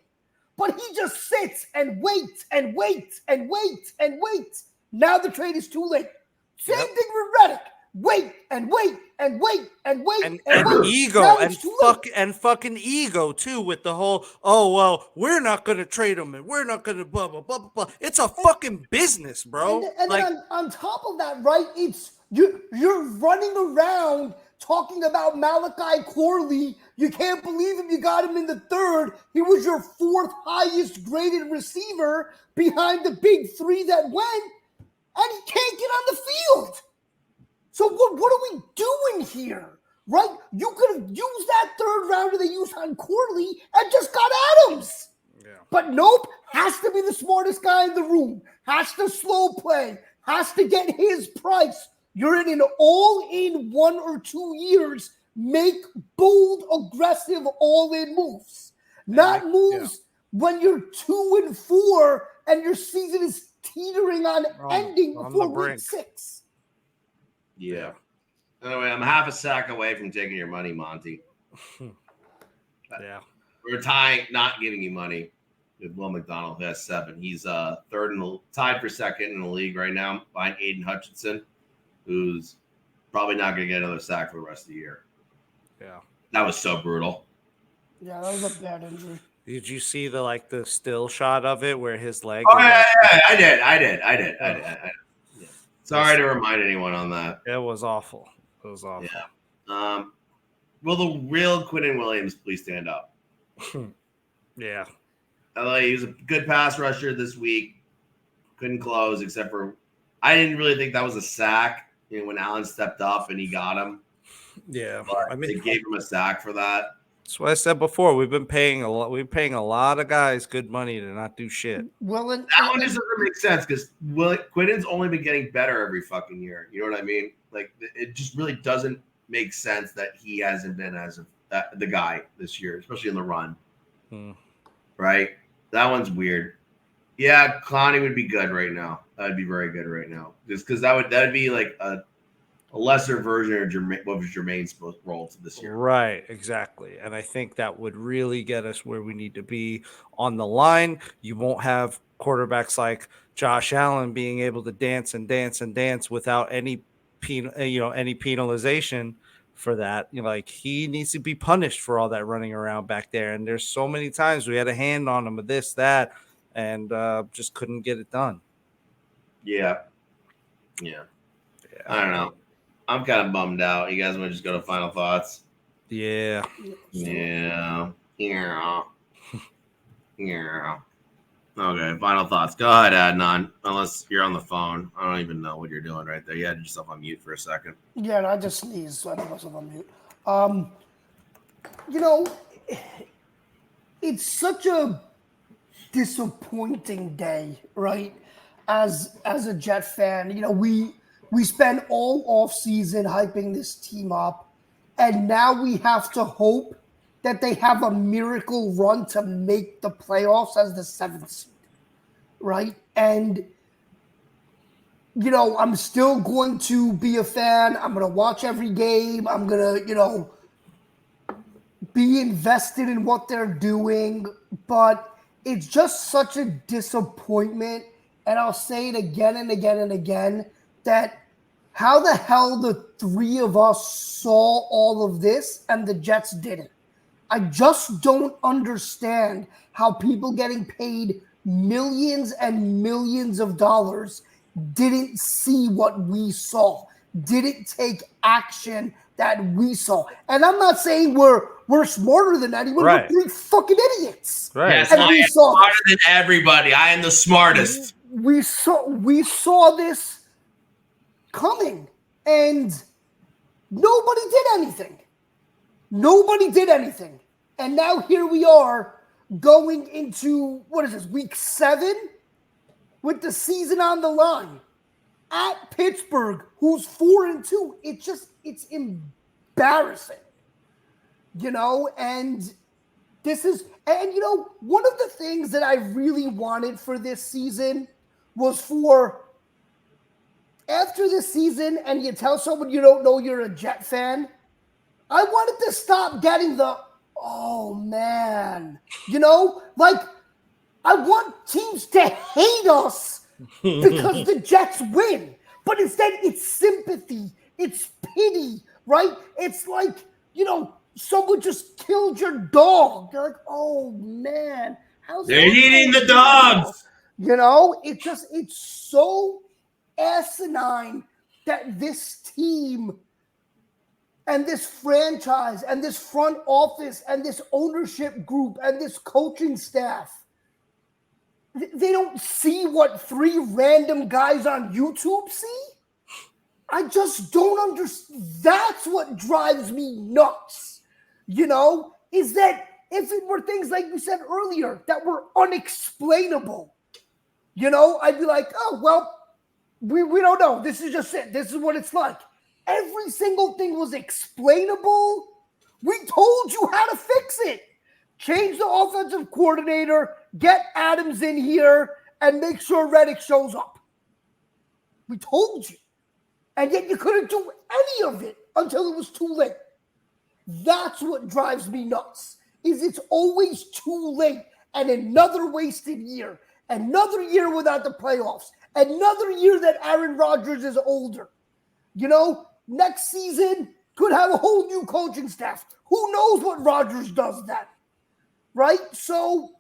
But he just sits and waits and waits and waits and waits. Now the trade is too late. Same thing with Reddick. Wait and wait and wait and wait and wait. ego Now and it's too late. fucking ego too with the whole we're not gonna trade him and we're not gonna blah blah blah blah blah. It's a fucking business, bro. And then on top of that, right? It's you're running around talking about Malachi Corley. You can't believe him. You got him in the third. He was your fourth highest graded receiver behind the big three that went, and he can't get on the field. So what are we doing here, right? You could have used that third rounder they used on Corley and just got Adams. Yeah. But nope, has to be the smartest guy in the room, has to slow play, has to get his price. You're in an all-in 1 or 2 years, make bold, aggressive, all-in moves. Not moves when you're 2-4 and your season is teetering on ending before week 6. Yeah. Anyway, I'm half a sack away from taking your money, Monty. Yeah. We're not giving you money with Will McDonald, who has 7. He's tied for second in the league right now behind Aiden Hutchinson, who's probably not going to get another sack for the rest of the year. Yeah. That was so brutal. Yeah, that was a bad injury. Did you see the still shot of it where his leg? Oh, yeah, I did. Yeah. Sorry to remind anyone on that. It was awful. It was awful. Yeah. Will the real Quinnen Williams please stand up? Yeah. He was a good pass rusher this week. Couldn't close except for I didn't really think that was a sack. When Allen stepped up and he got him. Yeah. But they gave him a sack for that. That's what I said before. We've been paying a lot. We're paying a lot of guys good money to not do shit. Well, that one just doesn't make sense because Quinnen's only been getting better every fucking year. You know what I mean? Like it just really doesn't make sense that he hasn't been as the guy this year, especially in the run. Right? That one's weird. Yeah, Clowney would be good right now. That would be very good right now, just because that would be like a lesser version of what was Jermaine's role to this year. Right, exactly. And I think that would really get us where we need to be on the line. You won't have quarterbacks like Josh Allen being able to dance and dance and dance without any penalization for that. Like he needs to be punished for all that running around back there. And there's so many times we had a hand on him with this, that, and just couldn't get it done. Yeah. I don't know. I'm kind of bummed out. You guys want to just go to final thoughts? Yeah. Okay, final thoughts. Go ahead, Adnan. Unless you're on the phone. I don't even know what you're doing right there. You had yourself on mute for a second. Yeah, and I just sneezed, so I put myself on mute. It's such a disappointing day, right? As a Jet fan, we spent all off season hyping this team up, and now we have to hope that they have a miracle run to make the playoffs as the 7th seed, right? And I'm still going to be a fan. I'm going to watch every game. I'm going to, be invested in what they're doing, but it's just such a disappointment. And I'll say it again and again and again, that how the hell the 3 of us saw all of this and the Jets didn't. I just don't understand how people getting paid millions and millions of dollars didn't see what we saw, didn't take action that we saw. And I'm not saying we're smarter than anyone. Right. We're 3 fucking idiots. Right. Yes, And I we am saw smarter than everybody. I am the smartest. we saw this coming, and nobody did anything. Nobody did anything. And now here we are going into, what is this, week 7 with the season on the line at Pittsburgh, who's 4-2. It's embarrassing, and this is, and one of the things that I really wanted for this season was for after this season and you tell someone you don't know you're a Jet fan, I wanted to stop getting the, oh man, like I want teams to hate us because the Jets win. But instead it's sympathy, it's pity, right? It's like, someone just killed your dog. They're like, oh man, they're eating the dogs. It's so asinine that this team and this franchise and this front office and this ownership group and this coaching staff, they don't see what 3 random guys on YouTube see. I just don't understand. That's what drives me nuts, is that if it were things like you said earlier that were unexplainable, I'd be like, oh, well, we don't know. This is just it. This is what it's like. Every single thing was explainable. We told you how to fix it. Change the offensive coordinator, get Adams in here, and make sure Reddick shows up. We told you. And yet you couldn't do any of it until it was too late. That's what drives me nuts, is it's always too late, and another wasted year, another year without the playoffs, another year that Aaron Rodgers is older. Next season could have a whole new coaching staff. Who knows what Rodgers does then, right? So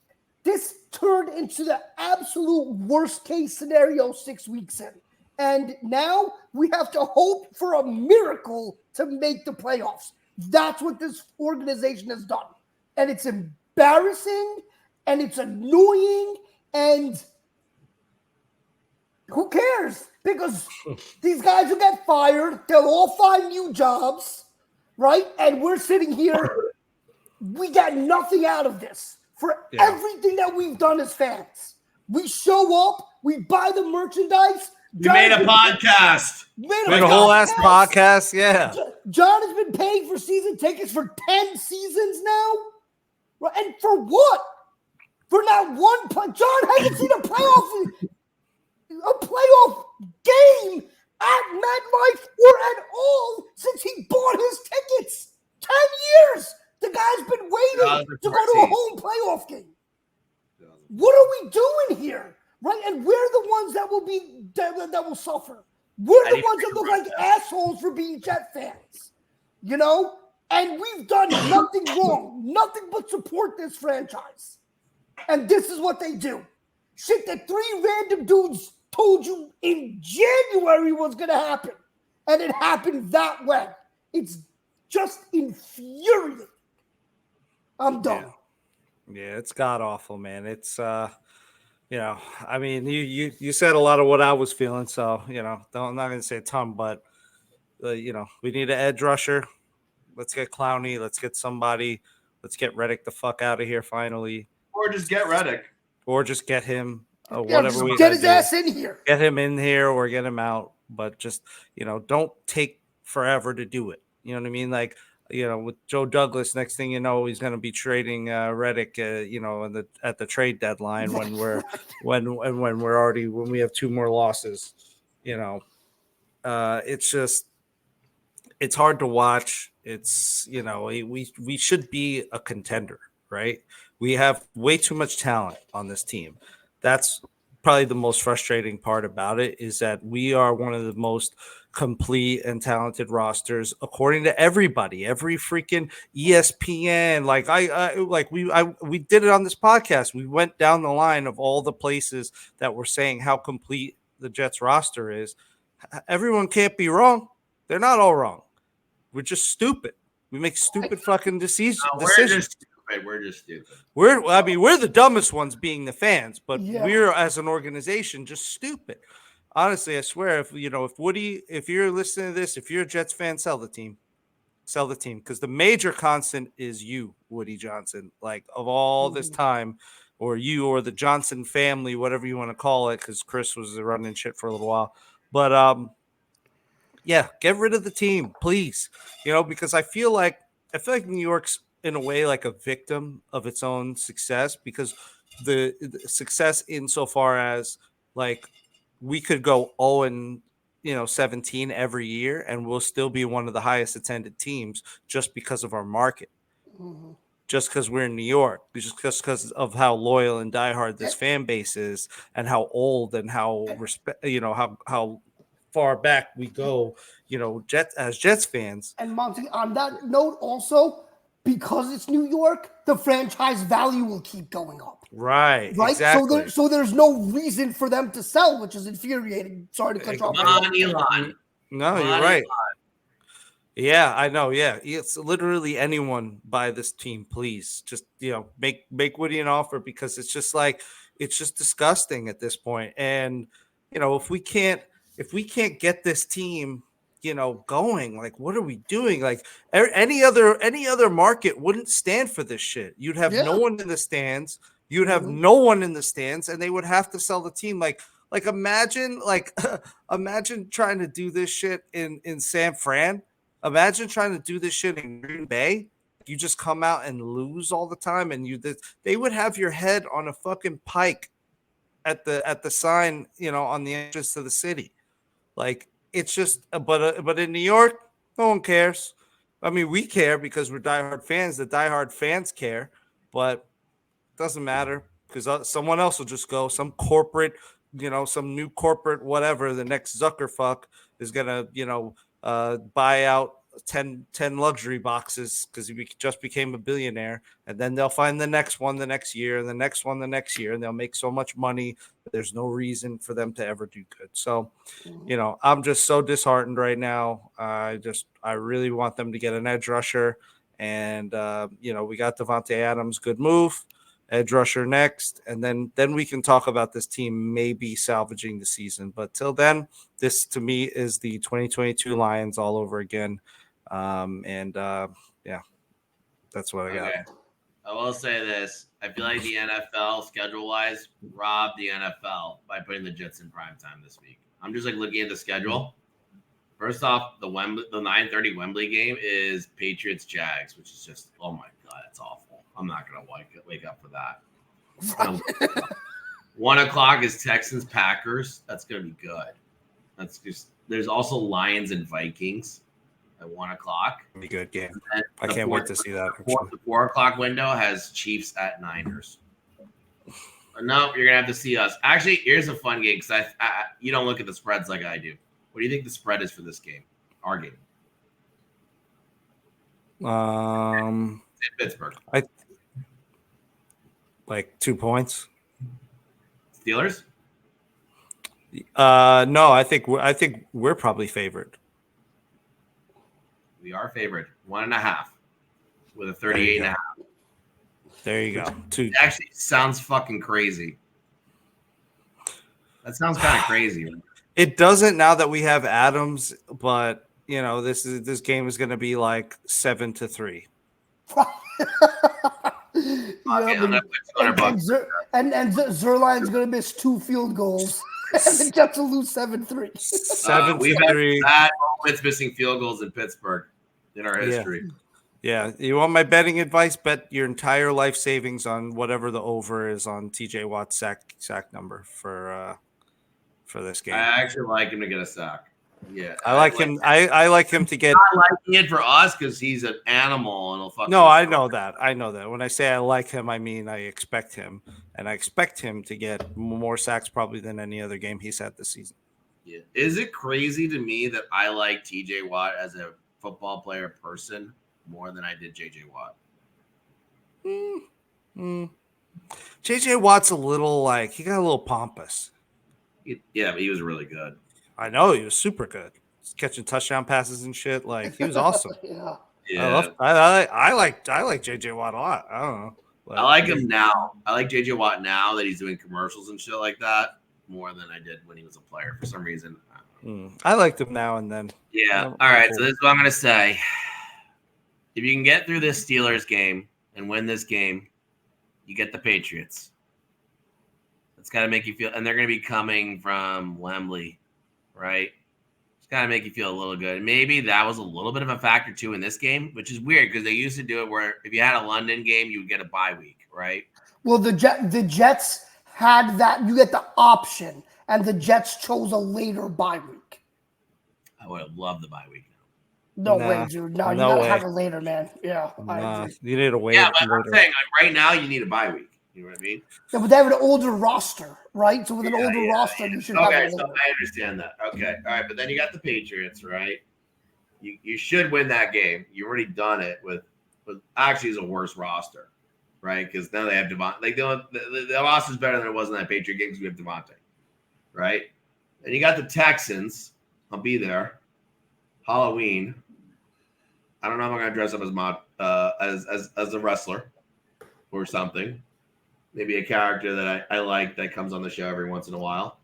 this turned into the absolute worst case scenario 6 weeks in. And now we have to hope for a miracle to make the playoffs. That's what this organization has done. And it's embarrassing and it's annoying, and who cares? Because these guys will get fired. They'll all find new jobs, right? And we're sitting here. We got nothing out of this for everything that we've done as fans. We show up. We buy the merchandise. We made a podcast. Made a whole ass podcast, yeah. John has been paying for season tickets for 10 seasons now. Right? And for what? For not one John hasn't seen a playoff game at MetLife or at all since he bought his tickets. 10 years. The guy's been waiting to go to a home playoff game. What are we doing here? Right? And we're the ones that will suffer. We're the ones that look like assholes for being Jet fans. And we've done nothing wrong, nothing but support this franchise. And this is what they do. Shit that 3 random dudes told you in January was going to happen. And it happened that way. It's just infuriating. I'm done. Yeah, it's god awful, man. It's I mean, you said a lot of what I was feeling, so I'm not gonna say a ton, but we need an edge rusher. Let's get Clowney. Let's get somebody. Let's get Reddick the fuck out of here finally. Or just get Reddick. Or just get him. Whatever we get his ass in here. Get him in here or get him out, but just don't take forever to do it. You know what I mean? Like. With Joe Douglas, next thing you know, he's going to be trading Reddick, at the trade deadline when we have 2 more losses. It's just it's hard to watch. It's we should be a contender, right? We have way too much talent on this team. That's probably the most frustrating part about it, is that we are one of the most complete and talented rosters according to everybody, every freaking ESPN. We did it on this podcast. We went down the line of all the places that were saying how complete the Jets roster is. Everyone can't be wrong. They're not all wrong. We're just stupid. We make stupid fucking decisions. We're just stupid. stupid. We're just stupid. We're the dumbest ones being the fans, but Yeah. we're as an organization just stupid. Honestly, I swear, if Woody, if you're listening to this, if you're a Jets fan, sell the team, because the major constant is you, Woody Johnson. Like of all this time, or you, or the Johnson family, whatever you want to call it, because Chris was running shit for a little while. But yeah, get rid of the team, please. Because I feel like New York's in a way like a victim of its own success, because the success insofar as like we could go 0-17 every year and we'll still be one of the highest attended teams just because of our market. Just because we're in New York, just because of how loyal and diehard this fan base is, and how old and how how far back we go, Jets fans. And Monty, on that note, also because it's New York, the franchise value will keep going up. Right. Right. Exactly. So there's no reason for them to sell, which is infuriating. Sorry to cut you off. Come on, Elon. No, you're right. Yeah, I know. Yeah, it's literally anyone buy this team, please. Just make Woody an offer, because it's just disgusting at this point. And if we can't get this team going, like what are we doing? Like any other market wouldn't stand for this shit. You'd have no one in the stands. You'd have no one in the stands, and they would have to sell the team. Like imagine imagine trying to do this shit in San Fran. Imagine trying to do this shit in Green Bay. You just come out and lose all the time, and they would have your head on a fucking pike at the sign, on the entrance to the city. Like it's just, but in New York, no one cares. I mean, we care because we're diehard fans. The diehard fans care, but it doesn't matter because someone else will just go. Some corporate, some new corporate whatever. The next Zuckerfuck is gonna, buy out 10 luxury boxes because he just became a billionaire, and then they'll find the next one the next year, and the next one the next year, and they'll make so much money that there's no reason for them to ever do good. So, I'm just so disheartened right now. I really want them to get an edge rusher, and we got Davante Adams, good move. Edge rusher next, and then we can talk about this team maybe salvaging the season. But till then, this to me is the 2022 Lions all over again. Yeah, that's what I got. I will say this. I feel like the NFL, schedule-wise, robbed the NFL by putting the Jets in primetime this week. I'm just looking at the schedule. First off, the 9:30 Wembley game is Patriots-Jags, which is just, oh my God, it's awful. I'm not going to wake up for that. 1 o'clock is Texans-Packers. That's going to be good. That's just. There's also Lions and Vikings at 1 o'clock. Be good game. I can't wait to see that. The 4 o'clock window has Chiefs at Niners. No, you're going to have to see us. Actually, here's a fun game because you don't look at the spreads like I do. What do you think the spread is for this game? Our game. In Pittsburgh. Like 2 points. Steelers? No, I think we're probably favored. We are favored 1.5 with a 38.5. There you go. It actually sounds fucking crazy. That sounds kind of crazy. It doesn't now that we have Adams, but this game is going to be like 7-3. And Zerline's gonna miss 2 field goals, and the Jets will lose 7-3. 7-3. We've had bad moments missing field goals in Pittsburgh in our history. Yeah. You want my betting advice? Bet your entire life savings on whatever the over is on TJ Watt's sack number for this game. I actually like him to get a sack. Yeah, I like him. I like him to get. Not liking it for us because he's an animal and he'll fucking. No, I know that. When I say I like him, I mean I expect him, and I expect him to get more sacks probably than any other game he's had this season. Yeah. Is it crazy to me that I like TJ Watt as a football player person more than I did JJ Watt? JJ Watt's a little he got a little pompous. Yeah, but he was really good. I know he was super good. He's catching touchdown passes and shit. Like he was awesome. Yeah. Yeah. I like JJ Watt a lot. I don't know. But, I like him now. I like JJ Watt now that he's doing commercials and shit like that more than I did when he was a player for some reason. I liked him now and then. Yeah. All right. So this is what I'm gonna say. If you can get through this Steelers game and win this game, you get the Patriots. It's got to make you feel, and they're going to be coming from Wembley, right? It's got to make you feel a little good. Maybe that was a little bit of a factor too in this game, which is weird because they used to do it where if you had a London game, you would get a bye week, right? Well, the Jets had that. You get the option, and the Jets chose a later bye week. I would have loved the bye week. No way, dude. No, you no gotta way. have it later, man. Yeah, I agree. You need to wait. Yeah, but I'm saying like right now you need a bye week. You know what I mean? Yeah, but they have an older roster, right? So with an older roster, you should have Okay, it so later. I understand that. Okay, all right, but then you got the Patriots, right? You should win that game. You already done it with actually is a worse roster, right? Because now they have Devante. Like the roster's better than it was in that Patriot game because we have Devante, right? And you got the Texans. I'll be there. Halloween. I don't know if I'm gonna dress up as a wrestler or something. Maybe a character that I like that comes on the show every once in a while.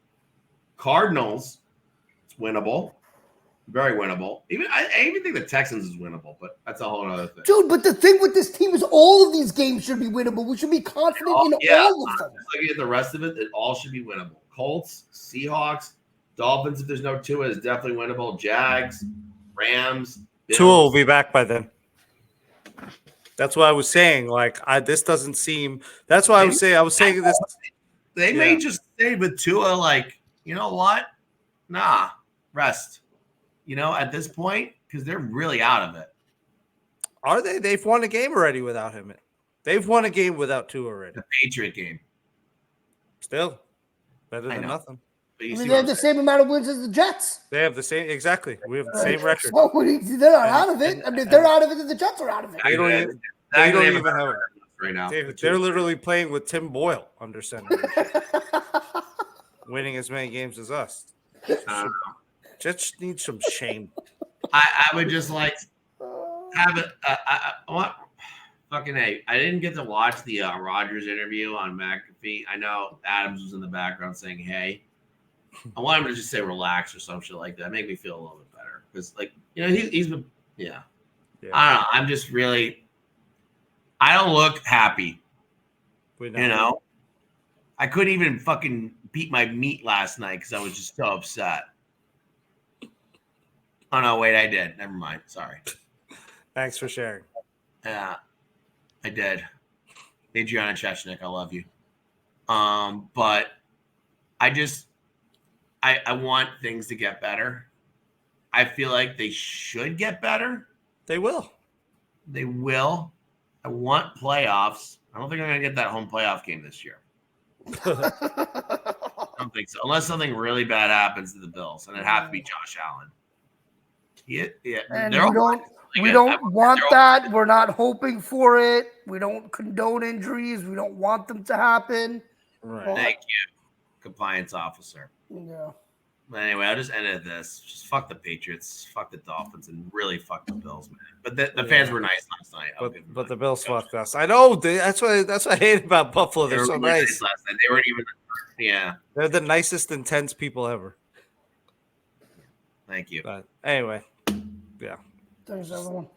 Cardinals, it's winnable, very winnable. I even think the Texans is winnable, but that's a whole other thing. Dude, but the thing with this team is all of these games should be winnable. We should be confident in all of them. Just looking at the rest of it, it all should be winnable. Colts, Seahawks, Dolphins, if there's no Tua, is definitely winnable. Jags, Rams. Tua will be back by then. That's what I was saying. Like, this doesn't seem. That's why I was saying this. They may just say with Tua, like, you know what? Nah, rest. You know, at this point, because they're really out of it. Are they? They've won a game already without him. They've won a game without Tua already. The Patriot game. Still better than nothing. I mean, they have the same amount of wins as the Jets. They have the same, exactly. We have the same record. So they're not out of it. I mean, if they're out of it, then the Jets are out of it. They don't even have it right now. They're literally playing with Tim Boyle under center, winning as many games as us. Jets need some shame. I would just like have it. I want fucking A. I didn't get to watch the Rodgers interview on McAfee. I know Adams was in the background saying, "Hey." I want him to just say relax or some shit like that. Make me feel a little bit better. Because, like, you know, he's been, yeah. I don't know. I'm just really, I don't look happy. You know? I couldn't even fucking beat my meat last night because I was just so upset. Oh, no, wait, I did. Never mind. Sorry. Thanks for sharing. Yeah, I did. Adriana Chechnik, I love you. But I just, I want things to get better. I feel like they should get better. They will. They will. I want playoffs. I don't think I'm going to get that home playoff game this year. I don't think so. Unless something really bad happens to the Bills, and it has to be Josh Allen. Yeah. And we don't want that. We're not hoping for it. We don't condone injuries. We don't want them to happen. Right. Thank you, compliance officer. Yeah. But anyway, I'll just end it at this. Just fuck the Patriots, fuck the Dolphins, and really fuck the Bills, man. But the fans were nice last night. But the Bills fucked us. I know. That's what I hate about Buffalo. They're so really nice. last night. They weren't even. Yeah. They're the nicest, intense people ever. Thank you. But anyway, yeah. Thanks, everyone.